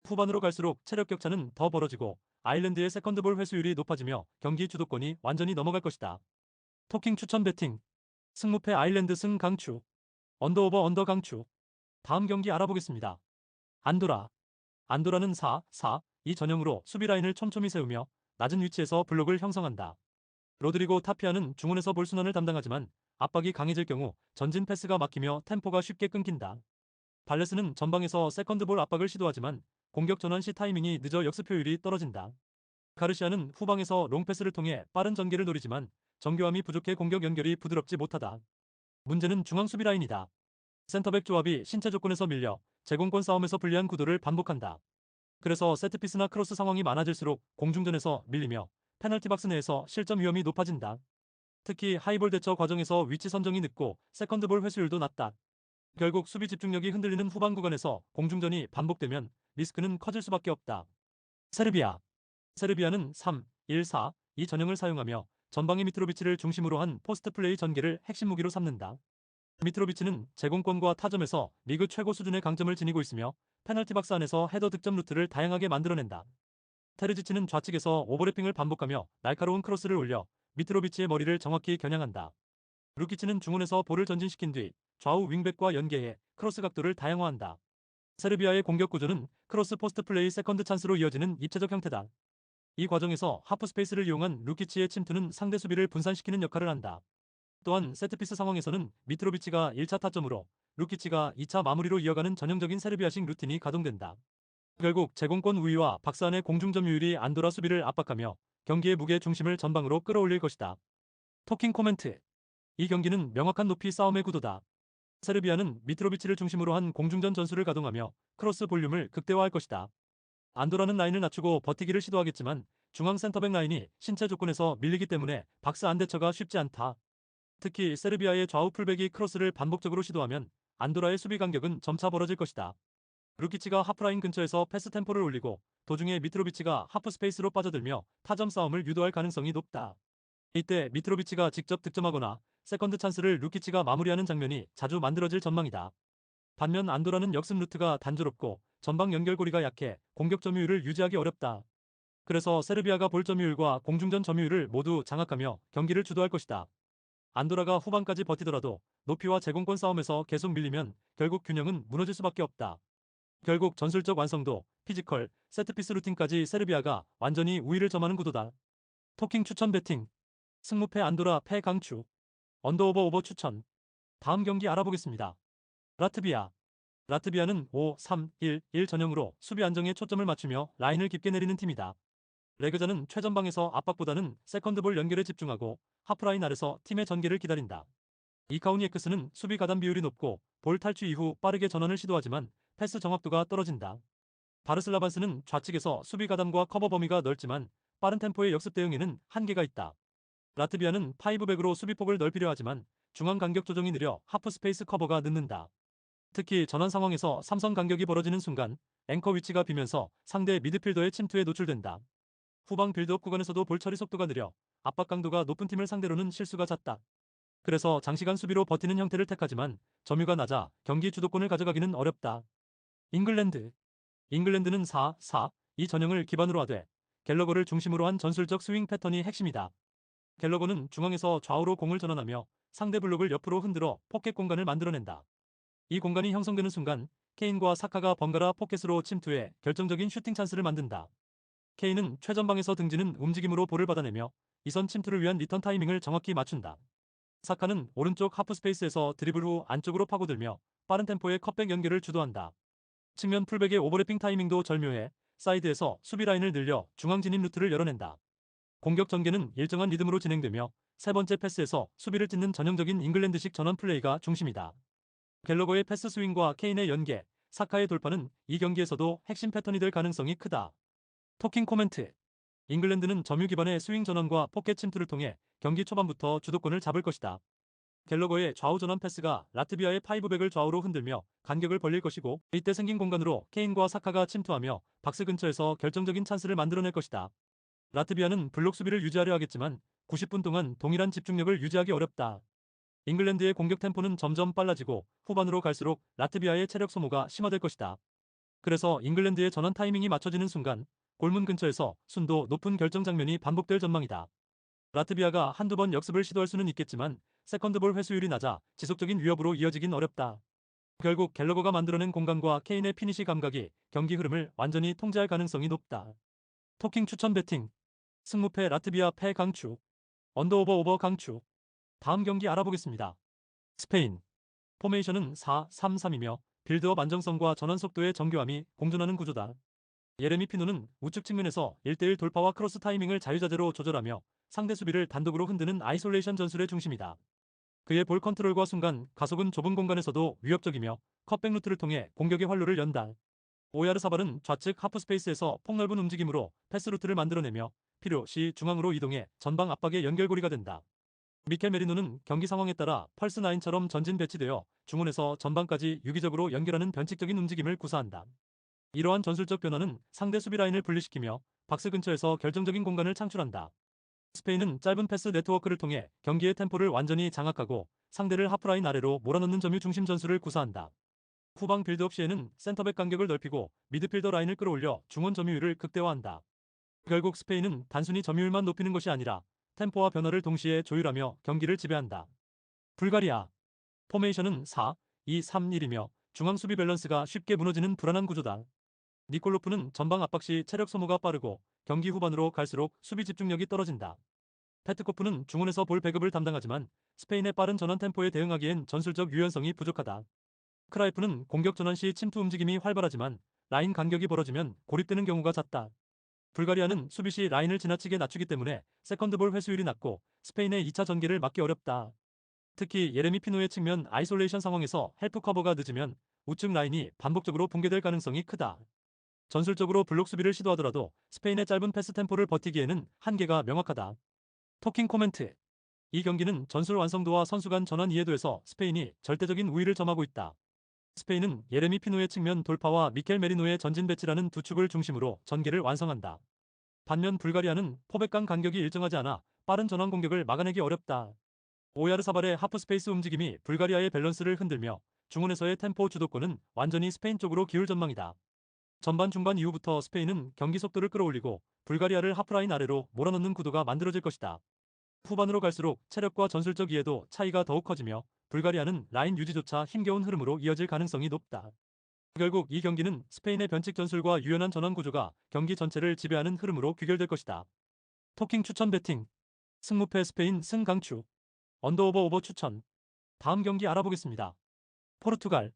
후반으로 갈수록 체력 격차는 더 벌어지고 아일랜드의 세컨드볼 회수율이 높아지며 경기 주도권이 완전히 넘어갈 것이다. 토킹 추천 배팅. 승무패 아일랜드 승 강추. 언더오버 언더 강추. 다음 경기 알아보겠습니다. 안도라. 안도라는 4-4-2 전형으로 수비 라인을 촘촘히 세우며 낮은 위치에서 블록을 형성한다. 로드리고 타피아는 중원에서 볼순환을 담당하지만 압박이 강해질 경우 전진 패스가 막히며 템포가 쉽게 끊긴다. 발레스는 전방에서 세컨드볼 압박을 시도하지만 공격 전환 시 타이밍이 늦어 역습 효율이 떨어진다. 가르시아는 후방에서 롱패스를 통해 빠른 전개를 노리지만 정교함이 부족해 공격 연결이 부드럽지 못하다. 문제는 중앙 수비 라인이다. 센터백 조합이 신체 조건에서 밀려 제공권 싸움에서 불리한 구도를 반복한다. 그래서 세트피스나 크로스 상황이 많아질수록 공중전에서 밀리며 페널티 박스 내에서 실점 위험이 높아진다. 특히 하이볼 대처 과정에서 위치 선정이 늦고 세컨드볼 회수율도 낮다. 결국 수비 집중력이 흔들리는 후반 구간에서 공중전이 반복되면 리스크는 커질 수밖에 없다. 세르비아. 세르비아는 3-1-4-2 전형을 사용하며 전방의 미트로비치를 중심으로 한 포스트 플레이 전개를 핵심 무기로 삼는다. 미트로비치는 제공권과 타점에서 리그 최고 수준의 강점을 지니고 있으며 페널티 박스 안에서 헤더 득점 루트를 다양하게 만들어낸다. 테르지치는 좌측에서 오버래핑을 반복하며 날카로운 크로스를 올려 미트로비치의 머리를 정확히 겨냥한다. 루키치는 중원에서 볼을 전진시킨 뒤 좌우 윙백과 연계해 크로스 각도를 다양화한다. 세르비아의 공격 구조는 크로스 포스트 플레이 세컨드 찬스로 이어지는 입체적 형태다. 이 과정에서 하프 스페이스를 이용한 루키치의 침투는 상대 수비를 분산시키는 역할을 한다. 또한 세트피스 상황에서는 미트로비치가 1차 타점으로 루키치가 2차 마무리로 이어가는 전형적인 세르비아식 루틴이 가동된다. 결국 제공권 우위와 박스 안의 공중점유율이 안도라 수비를 압박하며 경기의 무게 중심을 전방으로 끌어올릴 것이다. 토킹 코멘트. 이 경기는 명확한 높이 싸움의 구도다. 세르비아는 미트로비치를 중심으로 한 공중전 전술을 가동하며 크로스 볼륨을 극대화할 것이다. 안도라는 라인을 낮추고 버티기를 시도하겠지만 중앙 센터백 라인이 신체 조건에서 밀리기 때문에 박스 안 대처가 쉽지 않다. 특히 세르비아의 좌우 풀백이 크로스를 반복적으로 시도하면 안도라의 수비 간격은 점차 벌어질 것이다. 루키치가 하프라인 근처에서 패스 템포를 올리고 도중에 미트로비치가 하프 스페이스로 빠져들며 타점 싸움을 유도할 가능성이 높다. 이때 미트로비치가 직접 득점하거나 세컨드 찬스를 루키치가 마무리하는 장면이 자주 만들어질 전망이다. 반면 안도라는 역습 루트가 단조롭고 전방 연결고리가 약해 공격 점유율을 유지하기 어렵다. 그래서 세르비아가 볼 점유율과 공중전 점유율을 모두 장악하며 경기를 주도할 것이다. 안도라가 후반까지 버티더라도 높이와 제공권 싸움에서 계속 밀리면 결국 균형은 무너질 수밖에 없다. 결국 전술적 완성도, 피지컬, 세트피스 루틴까지 세르비아가 완전히 우위를 점하는 구도다. 토킹 추천 배팅. 승무패 안도라 패 강추. 언더오버 오버 추천. 다음 경기 알아보겠습니다. 라트비아. 라트비아는 5-3-1-1 전형으로 수비 안정에 초점을 맞추며 라인을 깊게 내리는 팀이다. 레그자는 최전방에서 압박보다는 세컨드볼 연결에 집중하고 하프라인 아래서 팀의 전개를 기다린다. 이카우니에크스는 수비 가담 비율이 높고 볼 탈취 이후 빠르게 전환을 시도하지만 패스 정확도가 떨어진다. 바르슬라반스는 좌측에서 수비 가담과 커버 범위가 넓지만 빠른 템포의 역습 대응에는 한계가 있다. 라트비아는 파이브백으로 수비폭을 넓히려 하지만 중앙 간격 조정이 느려 하프 스페이스 커버가 늦는다. 특히 전환 상황에서 삼선 간격이 벌어지는 순간 앵커 위치가 비면서 상대 미드필더의 침투에 노출된다. 후방 빌드업 구간에서도 볼 처리 속도가 느려 압박 강도가 높은 팀을 상대로는 실수가 잦다. 그래서 장시간 수비로 버티는 형태를 택하지만 점유가 낮아 경기 주도권을 가져가기는 어렵다. 잉글랜드. 잉글랜드는 4-4-2 전형을 기반으로 하되 갤러거를 중심으로 한 전술적 스윙 패턴이 핵심이다. 갤러거는 중앙에서 좌우로 공을 전환하며 상대 블록을 옆으로 흔들어 포켓 공간을 만들어낸다. 이 공간이 형성되는 순간 케인과 사카가 번갈아 포켓으로 침투해 결정적인 슈팅 찬스를 만든다. 케인은 최전방에서 등지는 움직임으로 볼을 받아내며 이선 침투를 위한 리턴 타이밍을 정확히 맞춘다. 사카는 오른쪽 하프 스페이스에서 드리블 후 안쪽으로 파고들며 빠른 템포의 컷백 연결을 주도한다. 측면 풀백의 오버래핑 타이밍도 절묘해 사이드에서 수비 라인을 늘려 중앙 진입 루트를 열어낸다. 공격 전개는 일정한 리듬으로 진행되며 세 번째 패스에서 수비를 찢는 전형적인 잉글랜드식 전원 플레이가 중심이다. 갤러거의 패스 스윙과 케인의 연계, 사카의 돌파는 이 경기에서도 핵심 패턴이 될 가능성이 크다. 토킹 코멘트. 잉글랜드는 점유 기반의 스윙 전환과 포켓 침투를 통해 경기 초반부터 주도권을 잡을 것이다. 갤러거의 좌우 전환 패스가 라트비아의 파이브백을 좌우로 흔들며 간격을 벌릴 것이고 이때 생긴 공간으로 케인과 사카가 침투하며 박스 근처에서 결정적인 찬스를 만들어낼 것이다. 라트비아는 블록 수비를 유지하려 하겠지만 90분 동안 동일한 집중력을 유지하기 어렵다. 잉글랜드의 공격 템포는 점점 빨라지고 후반으로 갈수록 라트비아의 체력 소모가 심화될 것이다. 그래서 잉글랜드의 전환 타이밍이 맞춰지는 순간 골문 근처에서 순도 높은 결정 장면이 반복될 전망이다. 라트비아가 한두 번 역습을 시도할 수는 있겠지만 세컨드볼 회수율이 낮아 지속적인 위협으로 이어지긴 어렵다. 결국 갤러거가 만들어낸 공간과 케인의 피니시 감각이 경기 흐름을 완전히 통제할 가능성이 높다. 토킹 추천 배팅. 승무패 라트비아 패 강추. 언더오버 오버 강추. 다음 경기 알아보겠습니다. 스페인. 포메이션은 4-3-3이며 빌드업 안정성과 전환 속도의 정교함이 공존하는 구조다. 예레미 피노는 우측 측면에서 1대1 돌파와 크로스 타이밍을 자유자재로 조절하며 상대 수비를 단독으로 흔드는 아이솔레이션 전술의 중심이다. 그의 볼 컨트롤과 순간 가속은 좁은 공간에서도 위협적이며 컷백 루트를 통해 공격의 활로를 연다. 오야르사발은 좌측 하프 스페이스에서 폭넓은 움직임으로 패스 루트를 만들어내며 필요시 중앙으로 이동해 전방 압박의 연결고리가 된다. 미켈 메리노는 경기 상황에 따라 펄스9처럼 전진 배치되어 중원에서 전방까지 유기적으로 연결하는 변칙적인 움직임을 구사한다. 이러한 전술적 변화는 상대 수비 라인을 분리시키며 박스 근처에서 결정적인 공간을 창출한다. 스페인은 짧은 패스 네트워크를 통해 경기의 템포를 완전히 장악하고 상대를 하프라인 아래로 몰아넣는 점유 중심 전술을 구사한다. 후방 빌드업 시에는 센터백 간격을 넓히고 미드필더 라인을 끌어올려 중원 점유율을 극대화한다. 결국 스페인은 단순히 점유율만 높이는 것이 아니라 템포와 변화를 동시에 조율하며 경기를 지배한다. 불가리아. 포메이션은 4-2-3-1이며 중앙 수비 밸런스가 쉽게 무너지는 불안한 구조다. 니콜로프는 전방 압박 시 체력 소모가 빠르고 경기 후반으로 갈수록 수비 집중력이 떨어진다. 페트코프는 중원에서 볼 배급을 담당하지만 스페인의 빠른 전환 템포에 대응하기엔 전술적 유연성이 부족하다. 크라이프는 공격 전환 시 침투 움직임이 활발하지만 라인 간격이 벌어지면 고립되는 경우가 잦다. 불가리아는 수비 시 라인을 지나치게 낮추기 때문에 세컨드볼 회수율이 낮고 스페인의 2차 전개를 막기 어렵다. 특히 예레미 피노의 측면 아이솔레이션 상황에서 헬프 커버가 늦으면 우측 라인이 반복적으로 붕괴될 가능성이 크다. 전술적으로 블록 수비를 시도하더라도 스페인의 짧은 패스 템포를 버티기에는 한계가 명확하다. 토킹 코멘트. 이 경기는 전술 완성도와 선수 간 전환 이해도에서 스페인이 절대적인 우위를 점하고 있다. 스페인은 예레미 피노의 측면 돌파와 미켈 메리노의 전진 배치라는 두 축을 중심으로 전개를 완성한다. 반면 불가리아는 포백 간 간격이 일정하지 않아 빠른 전환 공격을 막아내기 어렵다. 오야르사발의 하프 스페이스 움직임이 불가리아의 밸런스를 흔들며 중원에서의 템포 주도권은 완전히 스페인 쪽으로 기울 전망이다. 전반 중반 이후부터 스페인은 경기 속도를 끌어올리고 불가리아를 하프라인 아래로 몰아넣는 구도가 만들어질 것이다. 후반으로 갈수록 체력과 전술적 이해도 차이가 더욱 커지며 불가리아는 라인 유지조차 힘겨운 흐름으로 이어질 가능성이 높다. 결국 이 경기는 스페인의 변칙 전술과 유연한 전환 구조가 경기 전체를 지배하는 흐름으로 귀결될 것이다. 토킹 추천 배팅. 승무패 스페인 승강추. 언더오버 오버 추천. 다음 경기 알아보겠습니다. 포르투갈.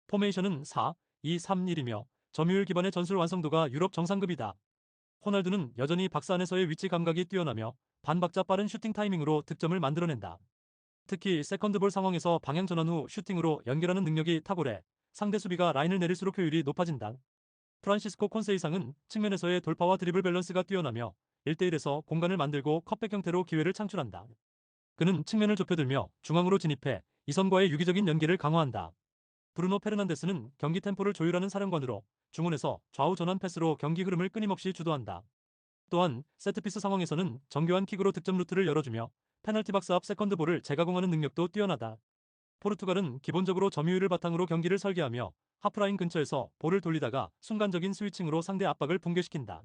포메이션은 4-2-3-1이며 점유율 기반의 전술 완성도가 유럽 정상급이다. 호날두는 여전히 박스 안에서의 위치 감각이 뛰어나며 반박자 빠른 슈팅 타이밍으로 득점을 만들어낸다. 특히 세컨드볼 상황에서 방향 전환 후 슈팅으로 연결하는 능력이 탁월해 상대 수비가 라인을 내릴수록 효율이 높아진다. 프란시스코 콘세이상은 측면에서의 돌파와 드리블 밸런스가 뛰어나며 1대1에서 공간을 만들고 컵백 형태로 기회를 창출한다. 그는 측면을 좁혀들며 중앙으로 진입해 이선과의 유기적인 연계를 강화한다. 브루노 페르난데스는 경기 템포를 조율하는 사령관으로 중원에서 좌우 전환 패스로 경기 흐름을 끊임없이 주도한다. 또한 세트피스 상황에서는 정교한 킥으로 득점 루트를 열어주며 페널티 박스 앞 세컨드 볼을 재가공하는 능력도 뛰어나다. 포르투갈은 기본적으로 점유율을 바탕으로 경기를 설계하며 하프라인 근처에서 볼을 돌리다가 순간적인 스위칭으로 상대 압박을 붕괴시킨다.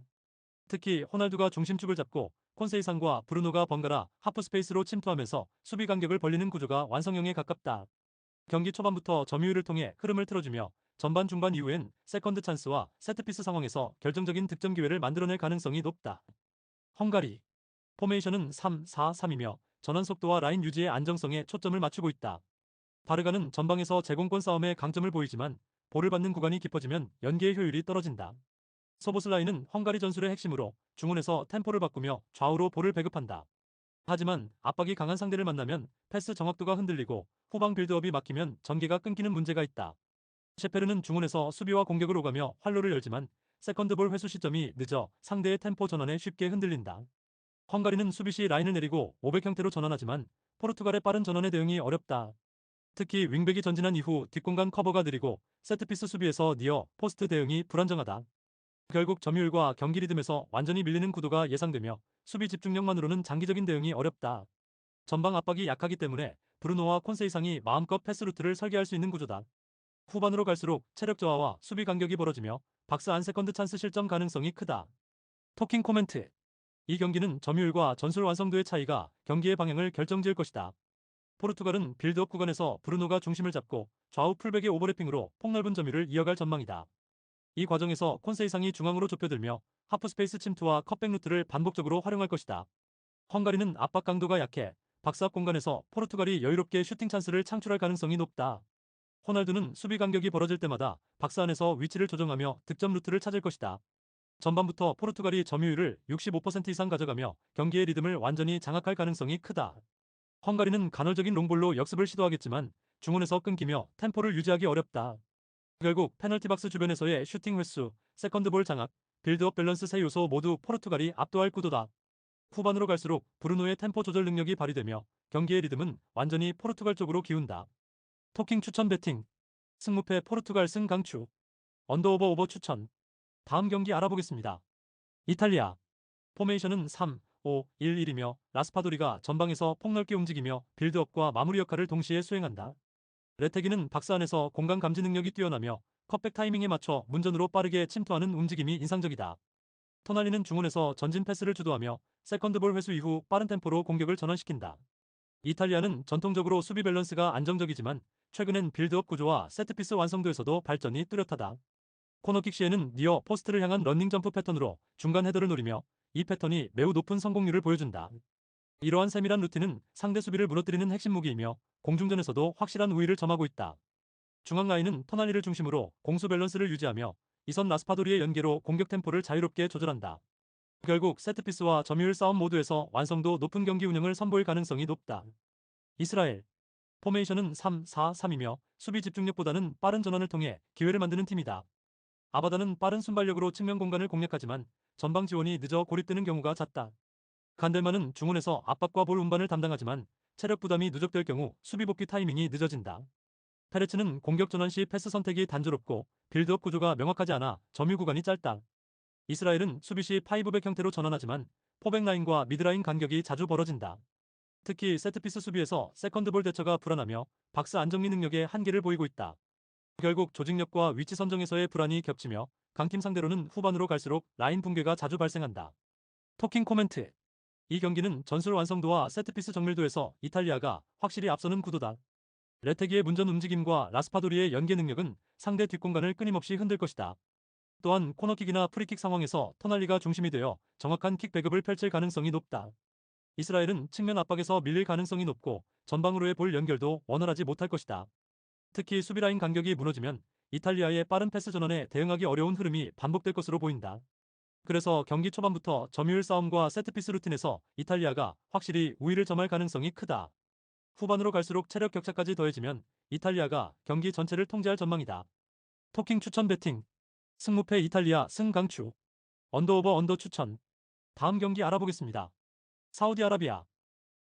특히 호날두가 중심축을 잡고 콘세이상과 브루노가 번갈아 하프 스페이스로 침투하면서 수비 간격을 벌리는 구조가 완성형에 가깝다. 경기 초반부터 점유율을 통해 흐름을 틀어주며 전반 중반 이후엔 세컨드 찬스와 세트피스 상황에서 결정적인 득점 기회를 만들어낼 가능성이 높다. 헝가리 포메이션은 3-4-3이며 전환 속도와 라인 유지의 안정성에 초점을 맞추고 있다. 바르가는 전방에서 제공권 싸움에 강점을 보이지만 볼을 받는 구간이 깊어지면 연계의 효율이 떨어진다. 소보슬라이는 헝가리 전술의 핵심으로 중원에서 템포를 바꾸며 좌우로 볼을 배급한다. 하지만 압박이 강한 상대를 만나면 패스 정확도가 흔들리고 후방 빌드업이 막히면 전개가 끊기는 문제가 있다. 셰페르는 중원에서 수비와 공격을 오가며 활로를 열지만 세컨드볼 회수 시점이 늦어 상대의 템포 전환에 쉽게 흔들린다. 헝가리는 수비 시 라인을 내리고 500 형태로 전환하지만 포르투갈의 빠른 전환에 대응이 어렵다. 특히 윙백이 전진한 이후 뒷공간 커버가 느리고 세트피스 수비에서 니어 포스트 대응이 불안정하다. 결국 점유율과 경기 리듬에서 완전히 밀리는 구도가 예상되며 수비 집중력만으로는 장기적인 대응이 어렵다. 전방 압박이 약하기 때문에 브루노와 콘세이상이 마음껏 패스 루트를 설계할 수 있는 구조다. 후반으로 갈수록 체력 저하와 수비 간격이 벌어지며 박스 안 세컨드 찬스 실점 가능성이 크다. 토킹 코멘트. 이 경기는 점유율과 전술 완성도의 차이가 경기의 방향을 결정지을 것이다. 포르투갈은 빌드업 구간에서 브루노가 중심을 잡고 좌우 풀백의 오버래핑으로 폭넓은 점유를 이어갈 전망이다. 이 과정에서 콘세이상이 중앙으로 좁혀들며 하프 스페이스 침투와 컷백 루트를 반복적으로 활용할 것이다. 헝가리는 압박 강도가 약해 박스 앞 공간에서 포르투갈이 여유롭게 슈팅 찬스를 창출할 가능성이 높다. 호날두는 수비 간격이 벌어질 때마다 박스 안에서 위치를 조정하며 득점 루트를 찾을 것이다. 전반부터 포르투갈이 점유율을 65% 이상 가져가며 경기의 리듬을 완전히 장악할 가능성이 크다. 헝가리는 간헐적인 롱볼로 역습을 시도하겠지만 중원에서 끊기며 템포를 유지하기 어렵다. 결국 페널티 박스 주변에서의 슈팅 횟수, 세컨드볼 장악, 빌드업 밸런스 세 요소 모두 포르투갈이 압도할 구도다. 후반으로 갈수록 브루노의 템포 조절 능력이 발휘되며 경기의 리듬은 완전히 포르투갈 쪽으로 기운다. 토킹 추천 배팅. 승무패 포르투갈 승 강추. 언더오버 오버 추천. 다음 경기 알아보겠습니다. 이탈리아. 포메이션은 3-5-1-1이며 라스파도리가 전방에서 폭넓게 움직이며 빌드업과 마무리 역할을 동시에 수행한다. 레테기는 박스 안에서 공간 감지 능력이 뛰어나며 컷백 타이밍에 맞춰 문전으로 빠르게 침투하는 움직임이 인상적이다. 토날리는 중원에서 전진 패스를 주도하며 세컨드볼 회수 이후 빠른 템포로 공격을 전환시킨다. 이탈리아는 전통적으로 수비 밸런스가 안정적이지만 최근엔 빌드업 구조와 세트피스 완성도에서도 발전이 뚜렷하다. 코너킥 시에는 니어 포스트를 향한 런닝 점프 패턴으로 중간 헤더를 노리며 이 패턴이 매우 높은 성공률을 보여준다. 이러한 세밀한 루틴은 상대 수비를 무너뜨리는 핵심 무기이며 공중전에서도 확실한 우위를 점하고 있다. 중앙 라인은 터널리를 중심으로 공수 밸런스를 유지하며 이선 라스파도리의 연계로 공격 템포를 자유롭게 조절한다. 결국 세트피스와 점유율 싸움 모두에서 완성도 높은 경기 운영을 선보일 가능성이 높다. 이스라엘 포메이션은 3-4-3이며 수비 집중력보다는 빠른 전환을 통해 기회를 만드는 팀이다. 아바다는 빠른 순발력으로 측면 공간을 공략하지만 전방 지원이 늦어 고립되는 경우가 잦다. 간델만은 중원에서 압박과 볼 운반을 담당하지만 체력 부담이 누적될 경우 수비 복귀 타이밍이 늦어진다. 페레츠는 공격 전환 시 패스 선택이 단조롭고 빌드업 구조가 명확하지 않아 점유 구간이 짧다. 이스라엘은 수비 시 파이브백 형태로 전환하지만 포백 라인과 미드라인 간격이 자주 벌어진다. 특히 세트피스 수비에서 세컨드볼 대처가 불안하며 박스 안정리 능력의 한계를 보이고 있다. 결국 조직력과 위치 선정에서의 불안이 겹치며 강팀 상대로는 후반으로 갈수록 라인 붕괴가 자주 발생한다. 토킹 코멘트. 이 경기는 전술 완성도와 세트피스 정밀도에서 이탈리아가 확실히 앞서는 구도다. 레테기의 문전 움직임과 라스파도리의 연계 능력은 상대 뒷공간을 끊임없이 흔들 것이다. 또한 코너킥이나 프리킥 상황에서 토날리가 중심이 되어 정확한 킥 배급을 펼칠 가능성이 높다. 이스라엘은 측면 압박에서 밀릴 가능성이 높고 전방으로의 볼 연결도 원활하지 못할 것이다. 특히 수비라인 간격이 무너지면 이탈리아의 빠른 패스 전환에 대응하기 어려운 흐름이 반복될 것으로 보인다. 그래서 경기 초반부터 점유율 싸움과 세트피스 루틴에서 이탈리아가 확실히 우위를 점할 가능성이 크다. 후반으로 갈수록 체력 격차까지 더해지면 이탈리아가 경기 전체를 통제할 전망이다. 토킹 추천 배팅. 승무패 이탈리아 승 강추. 언더오버 언더 추천. 다음 경기 알아보겠습니다. 사우디아라비아.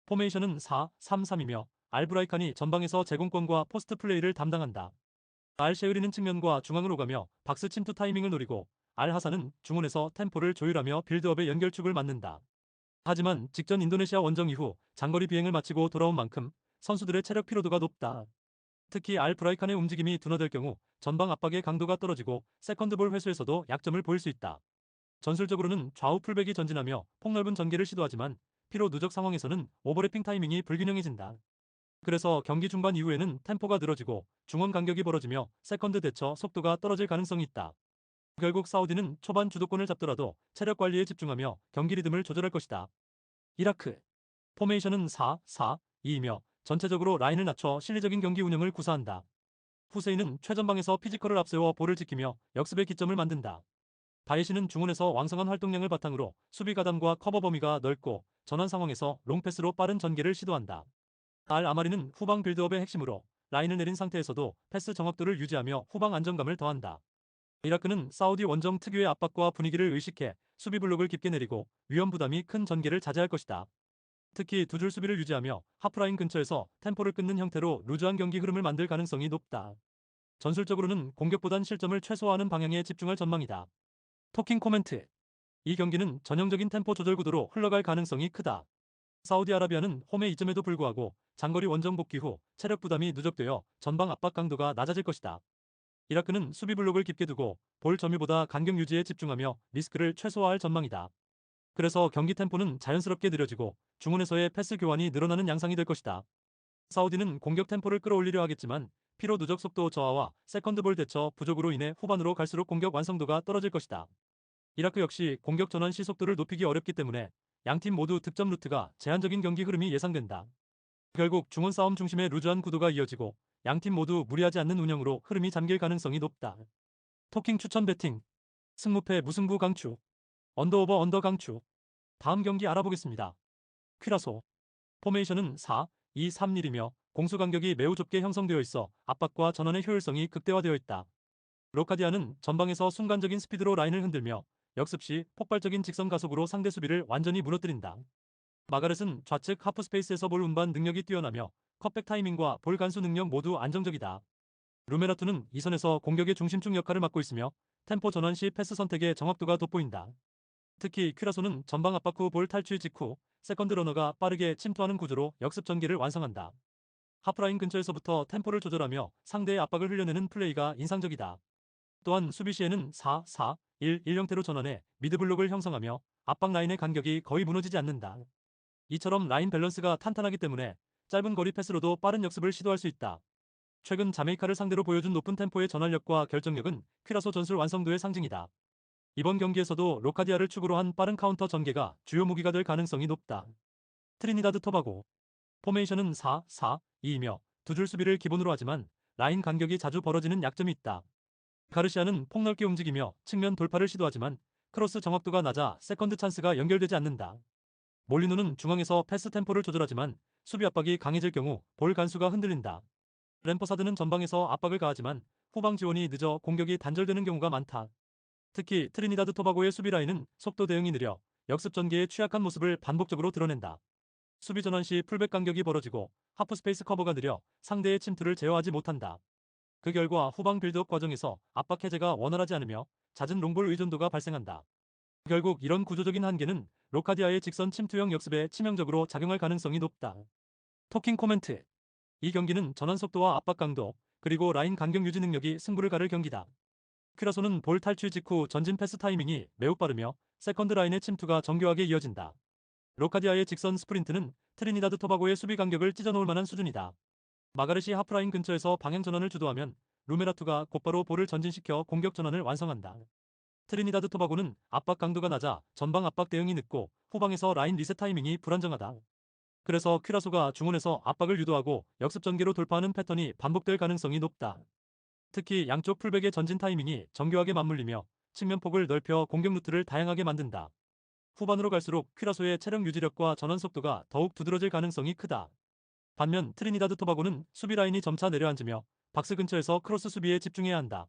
포메이션은 4-3-3이며 알브라이칸이 전방에서 제공권과 포스트 플레이를 담당한다. 알셰흐리는 측면과 중앙으로 가며 박스 침투 타이밍을 노리고 알하산은 중원에서 템포를 조율하며 빌드업의 연결축을 맡는다. 하지만 직전 인도네시아 원정 이후 장거리 비행을 마치고 돌아온 만큼 선수들의 체력 피로도가 높다. 특히 알 브라이칸의 움직임이 둔화될 경우 전방 압박의 강도가 떨어지고 세컨드볼 회수에서도 약점을 보일 수 있다. 전술적으로는 좌우 풀백이 전진하며 폭넓은 전개를 시도하지만 피로 누적 상황에서는 오버래핑 타이밍이 불균형해진다. 그래서 경기 중반 이후에는 템포가 늘어지고 중원 간격이 벌어지며 세컨드 대처 속도가 떨어질 가능성이 있다. 결국 사우디는 초반 주도권을 잡더라도 체력 관리에 집중하며 경기 리듬을 조절할 것이다. 이라크 포메이션은 4-4-2이며 전체적으로 라인을 낮춰 실리적인 경기 운영을 구사한다. 후세인은 최전방에서 피지컬을 앞세워 볼을 지키며 역습의 기점을 만든다. 바예시는 중원에서 왕성한 활동량을 바탕으로 수비 가담과 커버 범위가 넓고 전환 상황에서 롱패스로 빠른 전개를 시도한다. 알 아마리는 후방 빌드업의 핵심으로 라인을 내린 상태에서도 패스 정확도를 유지하며 후방 안정감을 더한다. 이라크는 사우디 원정 특유의 압박과 분위기를 의식해 수비 블록을 깊게 내리고 위험 부담이 큰 전개를 자제할 것이다. 특히 두 줄 수비를 유지하며 하프라인 근처에서 템포를 끊는 형태로 루즈한 경기 흐름을 만들 가능성이 높다. 전술적으로는 공격보단 실점을 최소화하는 방향에 집중할 전망이다. 토킹 코멘트. 이 경기는 전형적인 템포 조절 구도로 흘러갈 가능성이 크다. 사우디아라비아는 홈의 이점에도 불구하고 장거리 원정 복귀 후 체력 부담이 누적되어 전방 압박 강도가 낮아질 것이다. 이라크는 수비 블록을 깊게 두고 볼 점유보다 간격 유지에 집중하며 리스크를 최소화할 전망이다. 그래서 경기 템포는 자연스럽게 느려지고 중원에서의 패스 교환이 늘어나는 양상이 될 것이다. 사우디는 공격 템포를 끌어올리려 하겠지만 피로 누적 속도 저하와 세컨드볼 대처 부족으로 인해 후반으로 갈수록 공격 완성도가 떨어질 것이다. 이라크 역시 공격 전환 시 속도를 높이기 어렵기 때문에 양팀 모두 득점 루트가 제한적인 경기 흐름이 예상된다. 결국 중원 싸움 중심의 루즈한 구도가 이어지고 양팀 모두 무리하지 않는 운영으로 흐름이 잠길 가능성이 높다. 토킹 추천 배팅. 승무패 무승부 강추. 언더오버 언더 강추. 다음 경기 알아보겠습니다. 퀴라소. 포메이션은 4-2-3-1이며 공수 간격이 매우 좁게 형성되어 있어 압박과 전환의 효율성이 극대화되어 있다. 로카디아는 전방에서 순간적인 스피드로 라인을 흔들며 역습 시 폭발적인 직선 가속으로 상대 수비를 완전히 무너뜨린다. 마가렛은 좌측 하프 스페이스에서 볼 운반 능력이 뛰어나며 컷백 타이밍과 볼 간수 능력 모두 안정적이다. 루메라투는 이선에서 공격의 중심축 역할을 맡고 있으며 템포 전환 시 패스 선택의 정확도가 돋보인다. 특히 퀴라소는 전방 압박 후 볼 탈취 직후 세컨드 러너가 빠르게 침투하는 구조로 역습 전개를 완성한다. 하프라인 근처에서부터 템포를 조절하며 상대의 압박을 흘려내는 플레이가 인상적이다. 또한 수비 시에는 4-4-1-1 형태로 전환해 미드블록을 형성하며 압박 라인의 간격이 거의 무너지지 않는다. 이처럼 라인 밸런스가 탄탄하기 때문에 짧은 거리 패스로도 빠른 역습을 시도할 수 있다. 최근 자메이카를 상대로 보여준 높은 템포의 전환력과 결정력은 퀴라소 전술 완성도의 상징이다. 이번 경기에서도 로카디아를 축으로 한 빠른 카운터 전개가 주요 무기가 될 가능성이 높다. 트리니다드 토바고. 포메이션은 4-4-2이며 두 줄 수비를 기본으로 하지만 라인 간격이 자주 벌어지는 약점이 있다. 가르시아는 폭넓게 움직이며 측면 돌파를 시도하지만 크로스 정확도가 낮아 세컨드 찬스가 연결되지 않는다. 몰리노는 중앙에서 패스 템포를 조절하지만 수비 압박이 강해질 경우 볼 간수가 흔들린다. 램퍼사드는 전방에서 압박을 가하지만 후방 지원이 늦어 공격이 단절되는 경우가 많다. 특히 트리니다드 토바고의 수비 라인은 속도 대응이 느려 역습 전개에 취약한 모습을 반복적으로 드러낸다. 수비 전환 시 풀백 간격이 벌어지고 하프 스페이스 커버가 느려 상대의 침투를 제어하지 못한다. 그 결과 후방 빌드업 과정에서 압박 해제가 원활하지 않으며 잦은 롱볼 의존도가 발생한다. 결국 이런 구조적인 한계는 로카디아의 직선 침투형 역습에 치명적으로 작용할 가능성이 높다. 토킹 코멘트. 이 경기는 전환 속도와 압박 강도, 그리고 라인 간격 유지 능력이 승부를 가를 경기다. 퀴라소는 볼 탈취 직후 전진 패스 타이밍이 매우 빠르며 세컨드 라인의 침투가 정교하게 이어진다. 로카디아의 직선 스프린트는 트리니다드 토바고의 수비 간격을 찢어놓을 만한 수준이다. 마가렛이 하프라인 근처에서 방향 전환을 주도하면 루메라투가 곧바로 볼을 전진시켜 공격 전환을 완성한다. 트리니다드 토바고는 압박 강도가 낮아 전방 압박 대응이 늦고 후방에서 라인 리셋 타이밍이 불안정하다. 그래서 퀴라소가 중원에서 압박을 유도하고 역습 전개로 돌파하는 패턴이 반복될 가능성이 높다. 특히 양쪽 풀백의 전진 타이밍이 정교하게 맞물리며 측면 폭을 넓혀 공격 루트를 다양하게 만든다. 후반으로 갈수록 퀴라소의 체력 유지력과 전환 속도가 더욱 두드러질 가능성이 크다. 반면 트리니다드 토바고는 수비 라인이 점차 내려앉으며 박스 근처에서 크로스 수비에 집중해야 한다.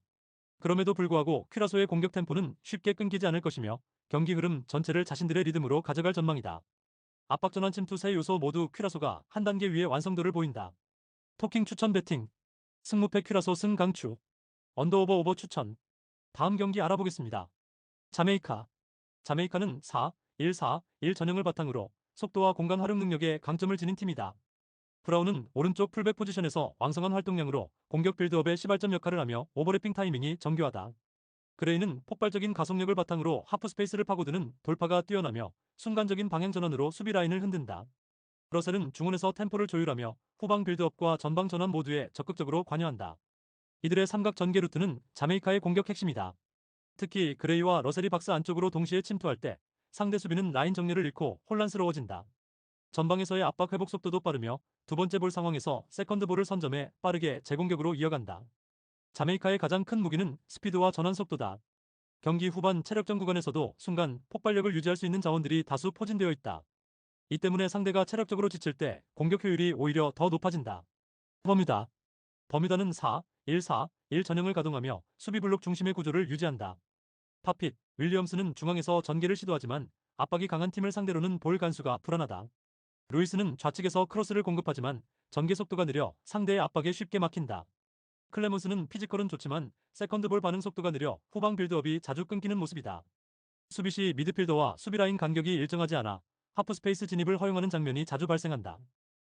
그럼에도 불구하고 퀴라소의 공격 템포는 쉽게 끊기지 않을 것이며 경기 흐름 전체를 자신들의 리듬으로 가져갈 전망이다. 압박 전환 침투 세 요소 모두 퀴라소가 한 단계 위의 완성도를 보인다. 토킹 추천 배팅. 승무패 퀴라소 승 강추. 언더오버 오버 추천. 다음 경기 알아보겠습니다. 자메이카. 자메이카는 1-4-1 전형을 바탕으로 속도와 공간 활용 능력에 강점을 지닌 팀이다. 브라운은 오른쪽 풀백 포지션에서 왕성한 활동량으로 공격 빌드업의 시발점 역할을 하며 오버래핑 타이밍이 정교하다. 그레이는 폭발적인 가속력을 바탕으로 하프 스페이스를 파고드는 돌파가 뛰어나며 순간적인 방향 전환으로 수비 라인을 흔든다. 러셀은 중원에서 템포를 조율하며 후방 빌드업과 전방 전환 모두에 적극적으로 관여한다. 이들의 삼각 전개 루트는 자메이카의 공격 핵심이다. 특히 그레이와 러셀이 박스 안쪽으로 동시에 침투할 때 상대 수비는 라인 정리를 잃고 혼란스러워진다. 전방에서의 압박 회복 속도도 빠르며 두 번째 볼 상황에서 세컨드 볼을 선점해 빠르게 재공격으로 이어간다. 자메이카의 가장 큰 무기는 스피드와 전환 속도다. 경기 후반 체력전 구간에서도 순간 폭발력을 유지할 수 있는 자원들이 다수 포진되어 있다. 이 때문에 상대가 체력적으로 지칠 때 공격 효율이 오히려 더 높아진다. 버뮤다. 버뮤다는 4-1-4-1 전형을 가동하며 수비 블록 중심의 구조를 유지한다. 파핏, 윌리엄스는 중앙에서 전개를 시도하지만 압박이 강한 팀을 상대로는 볼 간수가 불안하다. 루이스는 좌측에서 크로스를 공급하지만 전개 속도가 느려 상대의 압박에 쉽게 막힌다. 클레먼스는 피지컬은 좋지만 세컨드 볼 반응 속도가 느려 후방 빌드업이 자주 끊기는 모습이다. 수비 시 미드필더와 수비라인 간격이 일정하지 않아 하프 스페이스 진입을 허용하는 장면이 자주 발생한다.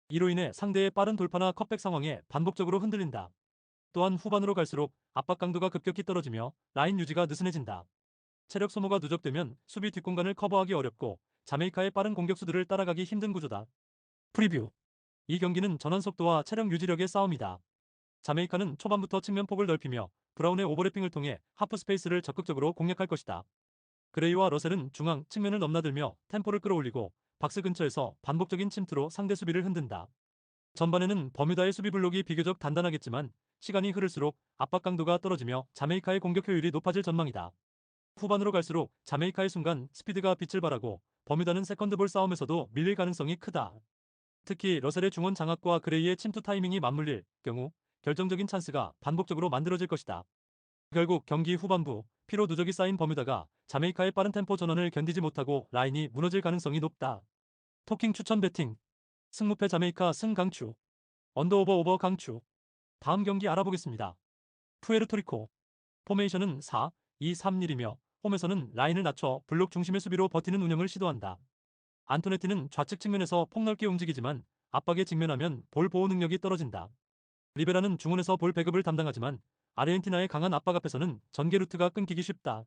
이로 인해 상대의 빠른 돌파나 컷백 상황에 반복적으로 흔들린다. 또한 후반으로 갈수록 압박 강도가 급격히 떨어지며 라인 유지가 느슨해진다. 체력 소모가 누적되면 수비 뒷공간을 커버하기 어렵고 자메이카의 빠른 공격수들을 따라가기 힘든 구조다. 프리뷰. 이 경기는 전환 속도와 체력 유지력의 싸움이다. 자메이카는 초반부터 측면 폭을 넓히며 브라운의 오버래핑을 통해 하프 스페이스를 적극적으로 공략할 것이다. 그레이와 러셀은 중앙, 측면을 넘나들며 템포를 끌어올리고 박스 근처에서 반복적인 침투로 상대 수비를 흔든다. 전반에는 버뮤다의 수비 블록이 비교적 단단하겠지만 시간이 흐를수록 압박 강도가 떨어지며 자메이카의 공격 효율이 높아질 전망이다. 후반으로 갈수록 자메이카의 순간 스피드가 빛을 발하고 버뮤다는 세컨드볼 싸움에서도 밀릴 가능성이 크다. 특히 러셀의 중원 장악과 그레이의 침투 타이밍이 맞물릴 경우 결정적인 찬스가 반복적으로 만들어질 것이다. 결국 경기 후반부 피로 누적이 쌓인 버뮤다가 자메이카의 빠른 템포 전환을 견디지 못하고 라인이 무너질 가능성이 높다. 토킹 추천 배팅. 승무패 자메이카 승 강추. 언더오버 오버 강추. 다음 경기 알아보겠습니다. 푸에르토리코. 포메이션은 4-2-3-1이며 홈에서는 라인을 낮춰 블록 중심의 수비로 버티는 운영을 시도한다. 안토네티는 좌측 측면에서 폭넓게 움직이지만 압박에 직면하면 볼 보호 능력이 떨어진다. 리베라는 중원에서 볼 배급을 담당하지만 아르헨티나의 강한 압박 앞에서는 전개 루트가 끊기기 쉽다.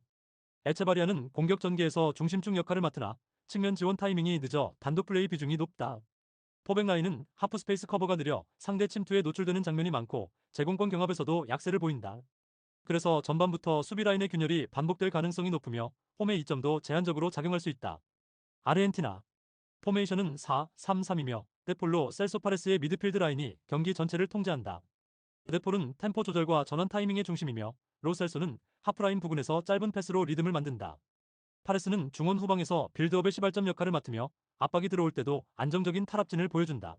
에체바리아는 공격 전개에서 중심축 역할을 맡으나 측면 지원 타이밍이 늦어 단독 플레이 비중이 높다. 포백 라인은 하프 스페이스 커버가 느려 상대 침투에 노출되는 장면이 많고 제공권 경합에서도 약세를 보인다. 그래서 전반부터 수비 라인의 균열이 반복될 가능성이 높으며 홈의 이점도 제한적으로 작용할 수 있다. 아르헨티나. 포메이션은 4-3-3이며 데폴로 셀소파레스의 미드필드 라인이 경기 전체를 통제한다. 데폴은 템포 조절과 전환 타이밍의 중심이며 로셀소는 하프라인 부근에서 짧은 패스로 리듬을 만든다. 파레스는 중원 후방에서 빌드업의 시발점 역할을 맡으며 압박이 들어올 때도 안정적인 탈압진을 보여준다.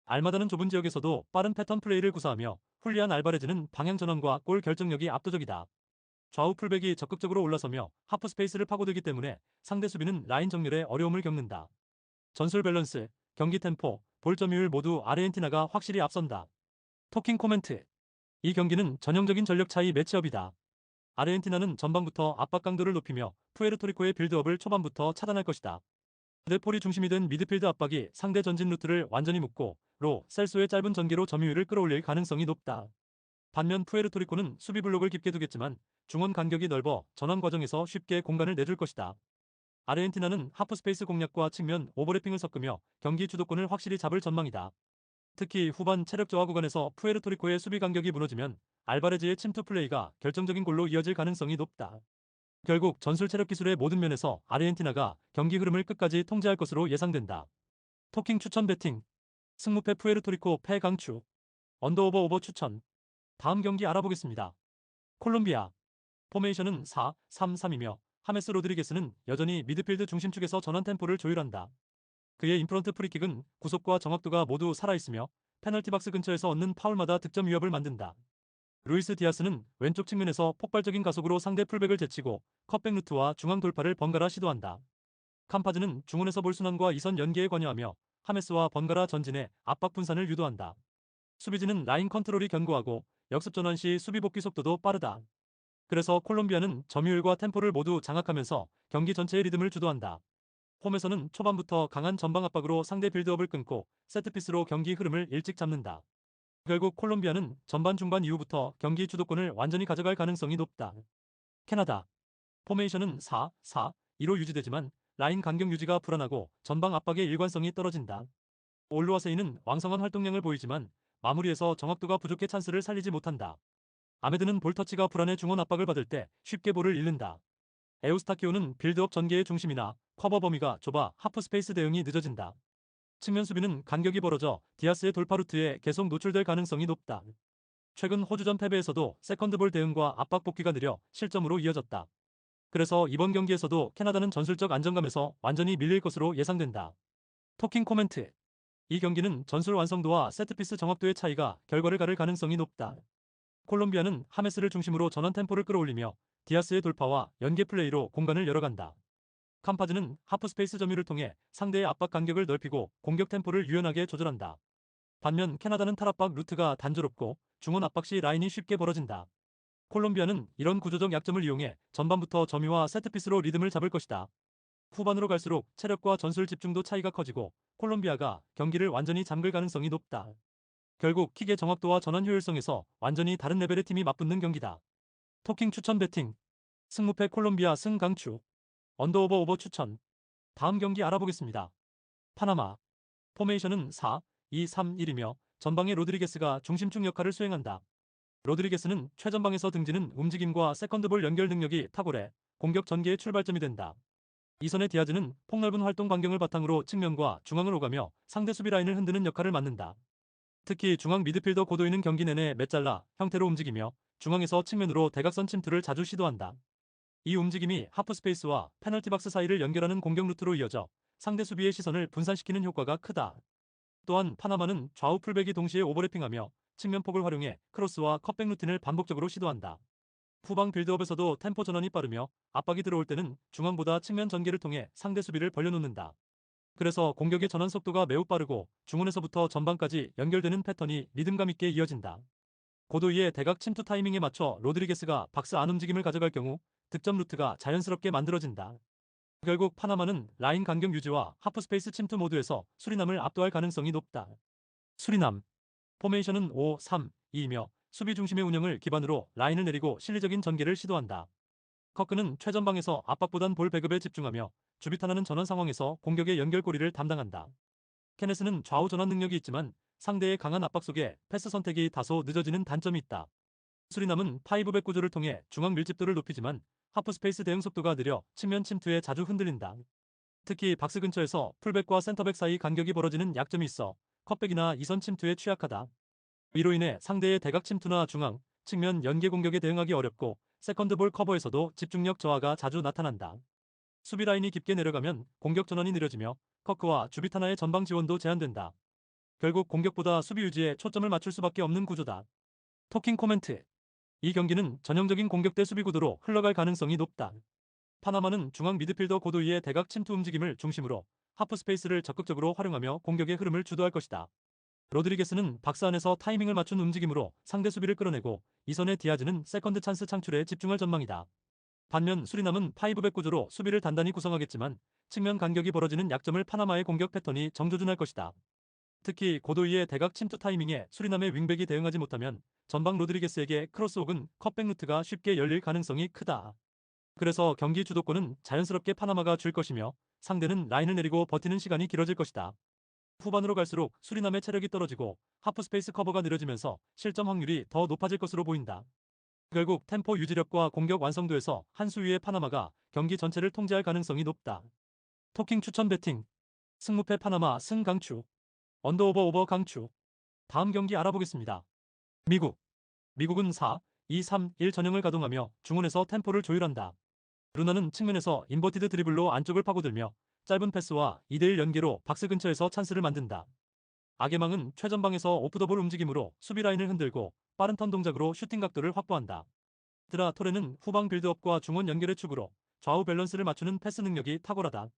알마다는 좁은 지역에서도 빠른 패턴 플레이를 구사하며 훌리안 알바레즈는 방향 전환과 골 결정력이 압도적이다. 좌우 풀백이 적극적으로 올라서며 하프 스페이스를 파고들기 때문에 상대 수비는 라인 정렬에 어려움을 겪는다. 전술 밸런스, 경기 템포, 볼 점유율 모두 아르헨티나가 확실히 앞선다. 토킹 코멘트. 이 경기는 전형적인 전력 차이 매치업이다. 아르헨티나는 전반부터 압박 강도를 높이며 푸에르토리코의 빌드업을 초반부터 차단할 것이다. 데폴이 중심이 된 미드필드 압박이 상대 전진 루트를 완전히 묶고 셀소의 짧은 전개로 점유율을 끌어올릴 가능성이 높다. 반면 푸에르토리코는 수비 블록을 깊게 두겠지만 중원 간격이 넓어 전환 과정에서 쉽게 공간을 내줄 것이다. 아르헨티나는 하프 스페이스 공략과 측면 오버래핑을 섞으며 경기 주도권을 확실히 잡을 전망이다. 특히 후반 체력 저하 구간에서 푸에르토리코의 수비 간격이 무너지면 알바레즈의 침투 플레이가 결정적인 골로 이어질 가능성이 높다. 결국 전술 체력 기술의 모든 면에서 아르헨티나가 경기 흐름을 끝까지 통제할 것으로 예상된다. 토킹 추천 배팅. 승무패 푸에르토리코 패 강추. 언더오버 오버 추천. 다음 경기 알아보겠습니다. 콜롬비아. 포메이션은 4-3-3이며 하메스 로드리게스는 여전히 미드필드 중심축에서 전환 템포를 조율한다. 그의 인프런트 프리킥은 구속과 정확도가 모두 살아있으며 페널티 박스 근처에서 얻는 파울마다 득점 위협을 만든다. 루이스 디아스는 왼쪽 측면에서 폭발적인 가속으로 상대 풀백을 제치고 컷백 루트와 중앙 돌파를 번갈아 시도한다. 캄파즈는 중원에서 볼 순환과 이선 연계에 관여하며 하메스와 번갈아 전진해 압박 분산을 유도한다. 수비진은 라인 컨트롤이 견고하고 역습 전환 시 수비 복귀 속도도 빠르다. 그래서 콜롬비아는 점유율과 템포를 모두 장악하면서 경기 전체의 리듬을 주도한다. 홈에서는 초반부터 강한 전방 압박으로 상대 빌드업을 끊고 세트피스로 경기 흐름을 일찍 잡는다. 결국 콜롬비아는 전반 중반 이후부터 경기 주도권을 완전히 가져갈 가능성이 높다. 캐나다 포메이션은 4-4-2로 유지되지만 라인 간격 유지가 불안하고 전방 압박의 일관성이 떨어진다. 올루아세이는 왕성한 활동량을 보이지만 마무리에서 정확도가 부족해 찬스를 살리지 못한다. 아메드는 볼터치가 불안해 중원 압박을 받을 때 쉽게 볼을 잃는다. 에우스타키오는 빌드업 전개의 중심이나 커버 범위가 좁아 하프 스페이스 대응이 늦어진다. 측면 수비는 간격이 벌어져 디아스의 돌파 루트에 계속 노출될 가능성이 높다. 최근 호주전 패배에서도 세컨드볼 대응과 압박 복귀가 느려 실점으로 이어졌다. 그래서 이번 경기에서도 캐나다는 전술적 안정감에서 완전히 밀릴 것으로 예상된다. 토킹 코멘트. 이 경기는 전술 완성도와 세트피스 정확도의 차이가 결과를 가를 가능성이 높다. 콜롬비아는 하메스를 중심으로 전환 템포를 끌어올리며 디아스의 돌파와 연계 플레이로 공간을 열어간다. 캄파즈는 하프스페이스 점유를 통해 상대의 압박 간격을 넓히고 공격 템포를 유연하게 조절한다. 반면 캐나다는 탈압박 루트가 단조롭고 중원 압박 시 라인이 쉽게 벌어진다. 콜롬비아는 이런 구조적 약점을 이용해 전반부터 점유와 세트피스로 리듬을 잡을 것이다. 후반으로 갈수록 체력과 전술 집중도 차이가 커지고 콜롬비아가 경기를 완전히 잠글 가능성이 높다. 결국 킥의 정확도와 전환 효율성에서 완전히 다른 레벨의 팀이 맞붙는 경기다. 토킹 추천 배팅. 승무패 콜롬비아 승 강추. 언더오버 오버 추천. 다음 경기 알아보겠습니다. 파나마. 포메이션은 4-2-3-1이며 전방의 로드리게스가 중심축 역할을 수행한다. 로드리게스는 최전방에서 등지는 움직임과 세컨드볼 연결 능력이 탁월해 공격 전개의 출발점이 된다. 이선의 디아즈는 폭넓은 활동 반경을 바탕으로 측면과 중앙을 오가며 상대 수비 라인을 흔드는 역할을 맡는다. 특히 중앙 미드필더 고도이는 경기 내내 메잘라 형태로 움직이며 중앙에서 측면으로 대각선 침투를 자주 시도한다. 이 움직임이 하프 스페이스와 페널티 박스 사이를 연결하는 공격 루트로 이어져 상대 수비의 시선을 분산시키는 효과가 크다. 또한 파나마는 좌우 풀백이 동시에 오버래핑하며 측면 폭을 활용해 크로스와 컷백 루틴을 반복적으로 시도한다. 후방 빌드업에서도 템포 전환이 빠르며 압박이 들어올 때는 중앙보다 측면 전개를 통해 상대 수비를 벌려놓는다. 그래서 공격의 전환 속도가 매우 빠르고 중원에서부터 전방까지 연결되는 패턴이 리듬감 있게 이어진다. 고도이의 대각 침투 타이밍에 맞춰 로드리게스가 박스 안 움직임을 가져갈 경우 득점 루트가 자연스럽게 만들어진다. 결국 파나마는 라인 간격 유지와 하프 스페이스 침투 모드에서 수리남을 압도할 가능성이 높다. 수리남 포메이션은 5-3-2이며 수비 중심의 운영을 기반으로 라인을 내리고 실리적인 전개를 시도한다. 커크는 최전방에서 압박보단 볼 배급에 집중하며 주비타나는 전원 상황에서 공격의 연결고리를 담당한다. 케네스는 좌우 전환 능력이 있지만 상대의 강한 압박 속에 패스 선택이 다소 늦어지는 단점이 있다. 수리남은 파이브백 구조를 통해 중앙 밀집도를 높이지만 하프 스페이스 대응 속도가 느려 측면 침투에 자주 흔들린다. 특히 박스 근처에서 풀백과 센터백 사이 간격이 벌어지는 약점이 있어 컷백이나 이선 침투에 취약하다. 이로 인해 상대의 대각 침투나 중앙, 측면 연계 공격에 대응하기 어렵고 세컨드볼 커버에서도 집중력 저하가 자주 나타난다. 수비 라인이 깊게 내려가면 공격 전환이 느려지며 커크와 주비타나의 전방 지원도 제한된다. 결국 공격보다 수비 유지에 초점을 맞출 수밖에 없는 구조다. 토킹 코멘트. 이 경기는 전형적인 공격 대 수비 구도로 흘러갈 가능성이 높다. 파나마는 중앙 미드필더 고도이의 대각 침투 움직임을 중심으로 하프 스페이스를 적극적으로 활용하며 공격의 흐름을 주도할 것이다. 로드리게스는 박스 안에서 타이밍을 맞춘 움직임으로 상대 수비를 끌어내고 이선의 디아즈는 세컨드 찬스 창출에 집중할 전망이다. 반면 수리남은 파이브백 구조로 수비를 단단히 구성하겠지만 측면 간격이 벌어지는 약점을 파나마의 공격 패턴이 정조준할 것이다. 특히 고도이의 대각 침투 타이밍에 수리남의 윙백이 대응하지 못하면 전방 로드리게스에게 크로스 혹은 컷백 루트가 쉽게 열릴 가능성이 크다. 그래서 경기 주도권은 자연스럽게 파나마가 줄 것이며 상대는 라인을 내리고 버티는 시간이 길어질 것이다. 후반으로 갈수록 수리남의 체력이 떨어지고 하프 스페이스 커버가 느려지면서 실점 확률이 더 높아질 것으로 보인다. 결국 템포 유지력과 공격 완성도에서 한 수 위의 파나마가 경기 전체를 통제할 가능성이 높다. 토킹 추천 배팅. 승무패 파나마 승 강추. 언더오버 오버 강추. 다음 경기 알아보겠습니다. 미국. 미국은 4-2-3-1 전형을 가동하며 중원에서 템포를 조율한다. 루나는 측면에서 인버티드 드리블로 안쪽을 파고들며 짧은 패스와 2대1 연계로 박스 근처에서 찬스를 만든다. 아게망은 최전방에서 오프더볼 움직임으로 수비 라인을 흔들고 빠른 턴 동작으로 슈팅 각도를 확보한다. 드라 토레는 후방 빌드업과 중원 연결의 축으로 좌우 밸런스를 맞추는 패스 능력이 탁월하다.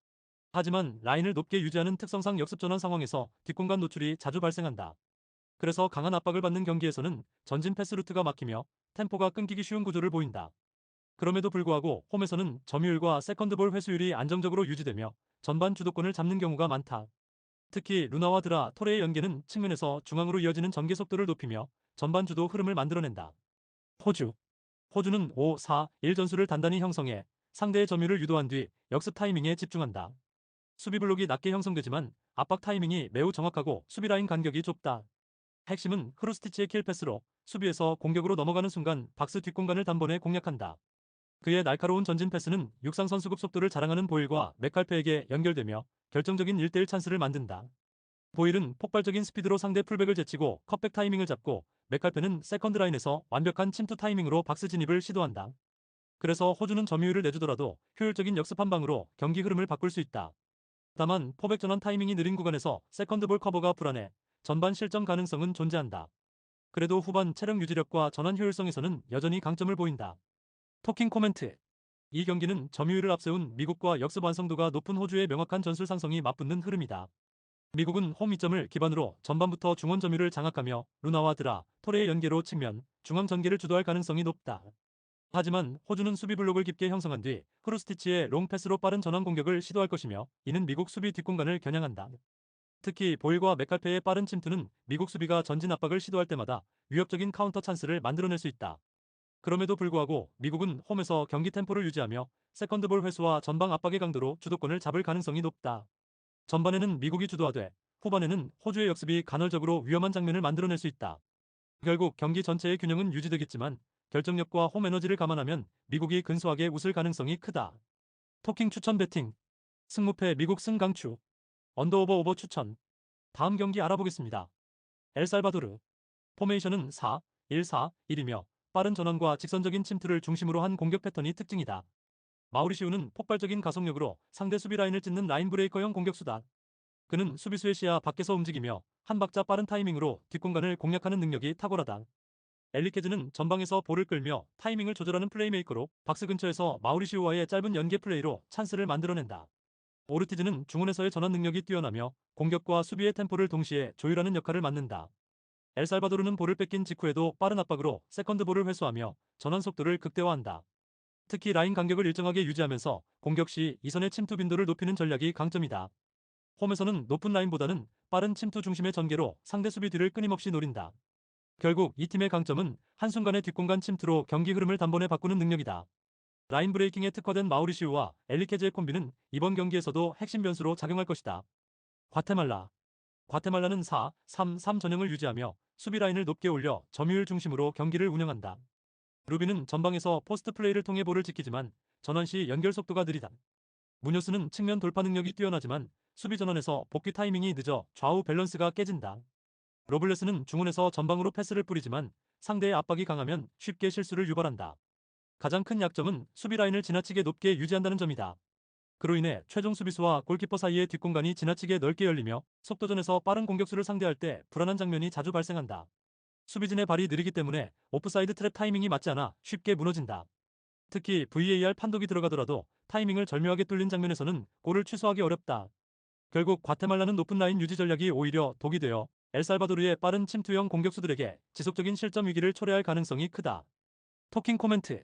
하지만 라인을 높게 유지하는 특성상 역습 전환 상황에서 뒷공간 노출이 자주 발생한다. 그래서 강한 압박을 받는 경기에서는 전진 패스 루트가 막히며 템포가 끊기기 쉬운 구조를 보인다. 그럼에도 불구하고 홈에서는 점유율과 세컨드볼 회수율이 안정적으로 유지되며 전반 주도권을 잡는 경우가 많다. 특히 루나와 드라, 토레의 연계는 측면에서 중앙으로 이어지는 전개 속도를 높이며 전반 주도 흐름을 만들어낸다. 호주. 호주는 5-4-1 전술을 단단히 형성해 상대의 점유를 유도한 뒤 역습 타이밍에 집중한다. 수비 블록이 낮게 형성되지만 압박 타이밍이 매우 정확하고 수비 라인 간격이 좁다. 핵심은 크루스티치의 킬 패스로 수비에서 공격으로 넘어가는 순간 박스 뒷공간을 단번에 공략한다. 그의 날카로운 전진 패스는 육상 선수급 속도를 자랑하는 보일과 맥칼페에게 연결되며 결정적인 1대1 찬스를 만든다. 보일은 폭발적인 스피드로 상대 풀백을 제치고 컷백 타이밍을 잡고 맥칼페는 세컨드 라인에서 완벽한 침투 타이밍으로 박스 진입을 시도한다. 그래서 호주는 점유율을 내주더라도 효율적인 역습 한 방으로 경기 흐름을 바꿀 수 있다. 다만 포백 전환 타이밍이 느린 구간에서 세컨드 볼 커버가 불안해 전반 실점 가능성은 존재한다. 그래도 후반 체력 유지력과 전환 효율성에서는 여전히 강점을 보인다. 토킹 코멘트. 이 경기는 점유율을 앞세운 미국과 역습 완성도가 높은 호주의 명확한 전술 상성이 맞붙는 흐름이다. 미국은 홈 이점을 기반으로 전반부터 중원 점유를 장악하며 루나와 드라, 토레의 연계로 측면, 중앙 전개를 주도할 가능성이 높다. 하지만 호주는 수비 블록을 깊게 형성한 뒤 크루스티치의 롱 패스로 빠른 전환 공격을 시도할 것이며 이는 미국 수비 뒷공간을 겨냥한다. 특히 보일과 맥칼페의 빠른 침투는 미국 수비가 전진 압박을 시도할 때마다 위협적인 카운터 찬스를 만들어낼 수 있다. 그럼에도 불구하고 미국은 홈에서 경기 템포를 유지하며 세컨드볼 회수와 전방 압박의 강도로 주도권을 잡을 가능성이 높다. 전반에는 미국이 주도하되 후반에는 호주의 역습이 간헐적으로 위험한 장면을 만들어낼 수 있다. 결국 경기 전체의 균형은 유지되겠지만 결정력과 홈 에너지를 감안하면 미국이 근소하게 웃을 가능성이 크다. 토킹 추천 배팅. 승무패 미국 승강추. 언더오버 오버 추천. 다음 경기 알아보겠습니다. 엘살바도르. 포메이션은 4-1-4-1이며 빠른 전환과 직선적인 침투를 중심으로 한 공격 패턴이 특징이다. 마우리시우는 폭발적인 가속력으로 상대 수비 라인을 찢는 라인 브레이커형 공격수다. 그는 수비수의 시야 밖에서 움직이며 한 박자 빠른 타이밍으로 뒷공간을 공략하는 능력이 탁월하다. 엘리케즈는 전방에서 볼을 끌며 타이밍을 조절하는 플레이메이커로 박스 근처에서 마우리시우와의 짧은 연계 플레이로 찬스를 만들어낸다. 오르티즈는 중원에서의 전환 능력이 뛰어나며 공격과 수비의 템포를 동시에 조율하는 역할을 맡는다. 엘살바도르는 볼을 뺏긴 직후에도 빠른 압박으로 세컨드 볼을 회수하며 전환 속도를 극대화한다. 특히 라인 간격을 일정하게 유지하면서 공격 시 이선의 침투 빈도를 높이는 전략이 강점이다. 홈에서는 높은 라인보다는 빠른 침투 중심의 전개로 상대 수비 뒤를 끊임없이 노린다. 결국 이 팀의 강점은 한순간의 뒷공간 침투로 경기 흐름을 단번에 바꾸는 능력이다. 라인 브레이킹에 특화된 마우리시우와 엘리케즈의 콤비는 이번 경기에서도 핵심 변수로 작용할 것이다. 과테말라. 과테말라는 4-3-3 전형을 유지하며 수비 라인을 높게 올려 점유율 중심으로 경기를 운영한다. 루비는 전방에서 포스트 플레이를 통해 볼을 지키지만 전환 시 연결 속도가 느리다. 무뇨스는 측면 돌파 능력이 뛰어나지만 수비 전환에서 복귀 타이밍이 늦어 좌우 밸런스가 깨진다. 로블레스는 중원에서 전방으로 패스를 뿌리지만 상대의 압박이 강하면 쉽게 실수를 유발한다. 가장 큰 약점은 수비 라인을 지나치게 높게 유지한다는 점이다. 그로 인해 최종 수비수와 골키퍼 사이의 뒷공간이 지나치게 넓게 열리며 속도전에서 빠른 공격수를 상대할 때 불안한 장면이 자주 발생한다. 수비진의 발이 느리기 때문에 오프사이드 트랩 타이밍이 맞지 않아 쉽게 무너진다. 특히 VAR 판독이 들어가더라도 타이밍을 절묘하게 뚫린 장면에서는 골을 취소하기 어렵다. 결국 과테말라는 높은 라인 유지 전략이 오히려 독이 되어 엘살바도르의 빠른 침투형 공격수들에게 지속적인 실점 위기를 초래할 가능성이 크다. 토킹 코멘트.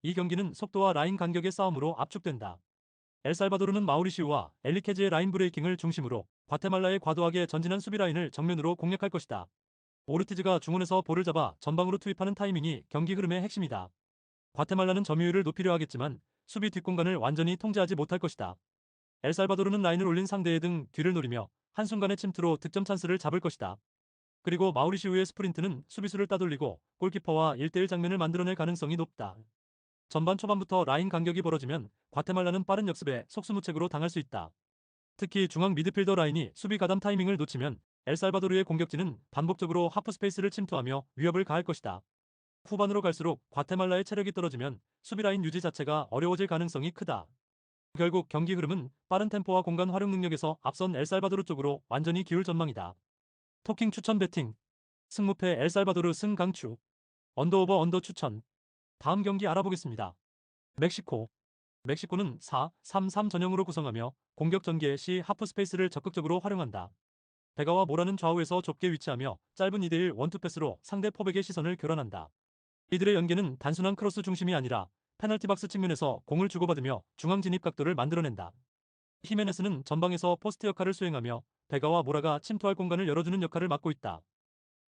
이 경기는 속도와 라인 간격의 싸움으로 압축된다. 엘살바도르는 마우리시우와 엘리케즈의 라인 브레이킹을 중심으로 과테말라의 과도하게 전진한 수비 라인을 정면으로 공략할 것이다. 오르티즈가 중원에서 볼을 잡아 전방으로 투입하는 타이밍이 경기 흐름의 핵심이다. 과테말라는 점유율을 높이려 하겠지만 수비 뒷공간을 완전히 통제하지 못할 것이다. 엘살바도르는 라인을 올린 상대의 등 뒤를 노리며 한순간의 침투로 득점 찬스를 잡을 것이다. 그리고 마우리시우의 스프린트는 수비수를 따돌리고 골키퍼와 1대1 장면을 만들어낼 가능성이 높다. 전반 초반부터 라인 간격이 벌어지면 과테말라는 빠른 역습에 속수무책으로 당할 수 있다. 특히 중앙 미드필더 라인이 수비 가담 타이밍을 놓치면 엘살바도르의 공격진은 반복적으로 하프 스페이스를 침투하며 위협을 가할 것이다. 후반으로 갈수록 과테말라의 체력이 떨어지면 수비 라인 유지 자체가 어려워질 가능성이 크다. 결국 경기 흐름은 빠른 템포와 공간 활용 능력에서 앞선 엘살바도르 쪽으로 완전히 기울 전망이다. 토킹 추천 배팅. 승무패 엘살바도르 승강추. 언더오버 언더 추천. 다음 경기 알아보겠습니다. 멕시코. 멕시코는 4-3-3 전형으로 구성하며 공격 전개 시 하프 스페이스를 적극적으로 활용한다. 베가와 모라는 좌우에서 좁게 위치하며 짧은 2대1 원투 패스로 상대 포백의 시선을 교란한다. 이들의 연계는 단순한 크로스 중심이 아니라 페널티 박스 측면에서 공을 주고받으며 중앙 진입 각도를 만들어낸다. 히메네스는 전방에서 포스트 역할을 수행하며 베가와 모라가 침투할 공간을 열어주는 역할을 맡고 있다.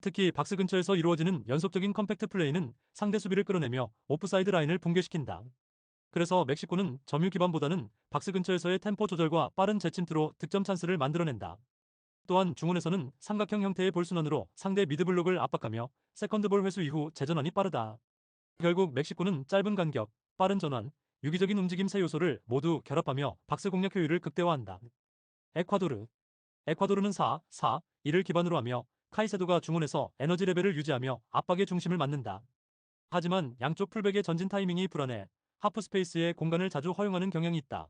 특히 박스 근처에서 이루어지는 연속적인 컴팩트 플레이는 상대 수비를 끌어내며 오프사이드 라인을 붕괴시킨다. 그래서 멕시코는 점유 기반보다는 박스 근처에서의 템포 조절과 빠른 재침투로 득점 찬스를 만들어낸다. 또한 중원에서는 삼각형 형태의 볼순환으로 상대 미드블록을 압박하며 세컨드볼 회수 이후 재전환이 빠르다. 결국 멕시코는 짧은 간격, 빠른 전환, 유기적인 움직임 세 요소를 모두 결합하며 박스 공략 효율을 극대화한다. 에콰도르. 에콰도르는 4-4-2를 기반으로 하며 카이세도가 중원에서 에너지 레벨을 유지하며 압박의 중심을 맡는다. 하지만 양쪽 풀백의 전진 타이밍이 불안해 하프 스페이스에 공간을 자주 허용하는 경향이 있다.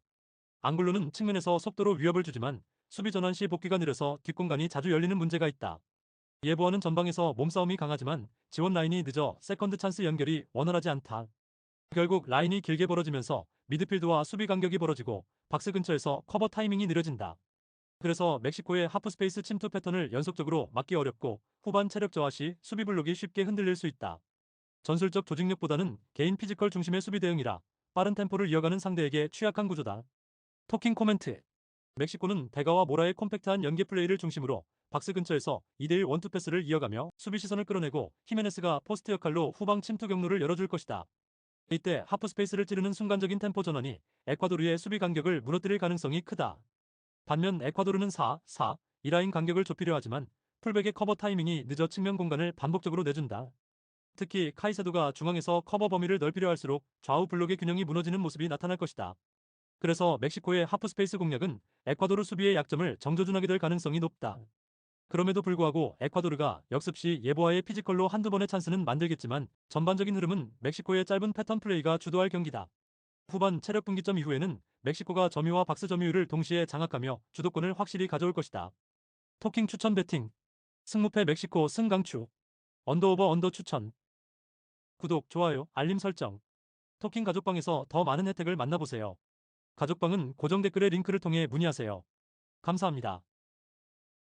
앙글로는 측면에서 속도로 위협을 주지만 수비 전환 시 복귀가 느려서 뒷공간이 자주 열리는 문제가 있다. 예보와는 전방에서 몸싸움이 강하지만 지원 라인이 늦어 세컨드 찬스 연결이 원활하지 않다. 결국 라인이 길게 벌어지면서 미드필드와 수비 간격이 벌어지고 박스 근처에서 커버 타이밍이 느려진다. 그래서 멕시코의 하프스페이스 침투 패턴을 연속적으로 막기 어렵고 후반 체력 저하 시 수비 블록이 쉽게 흔들릴 수 있다. 전술적 조직력보다는 개인 피지컬 중심의 수비 대응이라 빠른 템포를 이어가는 상대에게 취약한 구조다. 토킹 코멘트. 멕시코는 베가와 모라의 콤팩트한 연계 플레이를 중심으로 박스 근처에서 2대1 원투 패스를 이어가며 수비 시선을 끌어내고 히메네스가 포스트 역할로 후방 침투 경로를 열어줄 것이다. 이때 하프 스페이스를 찌르는 순간적인 템포 전환이 에콰도르의 수비 간격을 무너뜨릴 가능성이 크다. 반면 에콰도르는 4-4-2라인 간격을 좁히려 하지만 풀백의 커버 타이밍이 늦어 측면 공간을 반복적으로 내준다. 특히 카이세도가 중앙에서 커버 범위를 넓히려 할수록 좌우 블록의 균형이 무너지는 모습이 나타날 것이다. 그래서 멕시코의 하프 스페이스 공략은 에콰도르 수비의 약점을 정조준하게 될 가능성이 높다. 그럼에도 불구하고 에콰도르가 역습 시 예보와의 피지컬로 한두 번의 찬스는 만들겠지만 전반적인 흐름은 멕시코의 짧은 패턴 플레이가 주도할 경기다. 후반 체력 분기점 이후에는 멕시코가 점유와 박스 점유율을 동시에 장악하며 주도권을 확실히 가져올 것이다. 토킹 추천 배팅. 승무패 멕시코 승강추. 언더오버 언더 추천. 구독, 좋아요, 알림 설정. 토킹 가족방에서 더 많은 혜택을 만나보세요. 가족방은 고정 댓글의 링크를 통해 문의하세요. 감사합니다.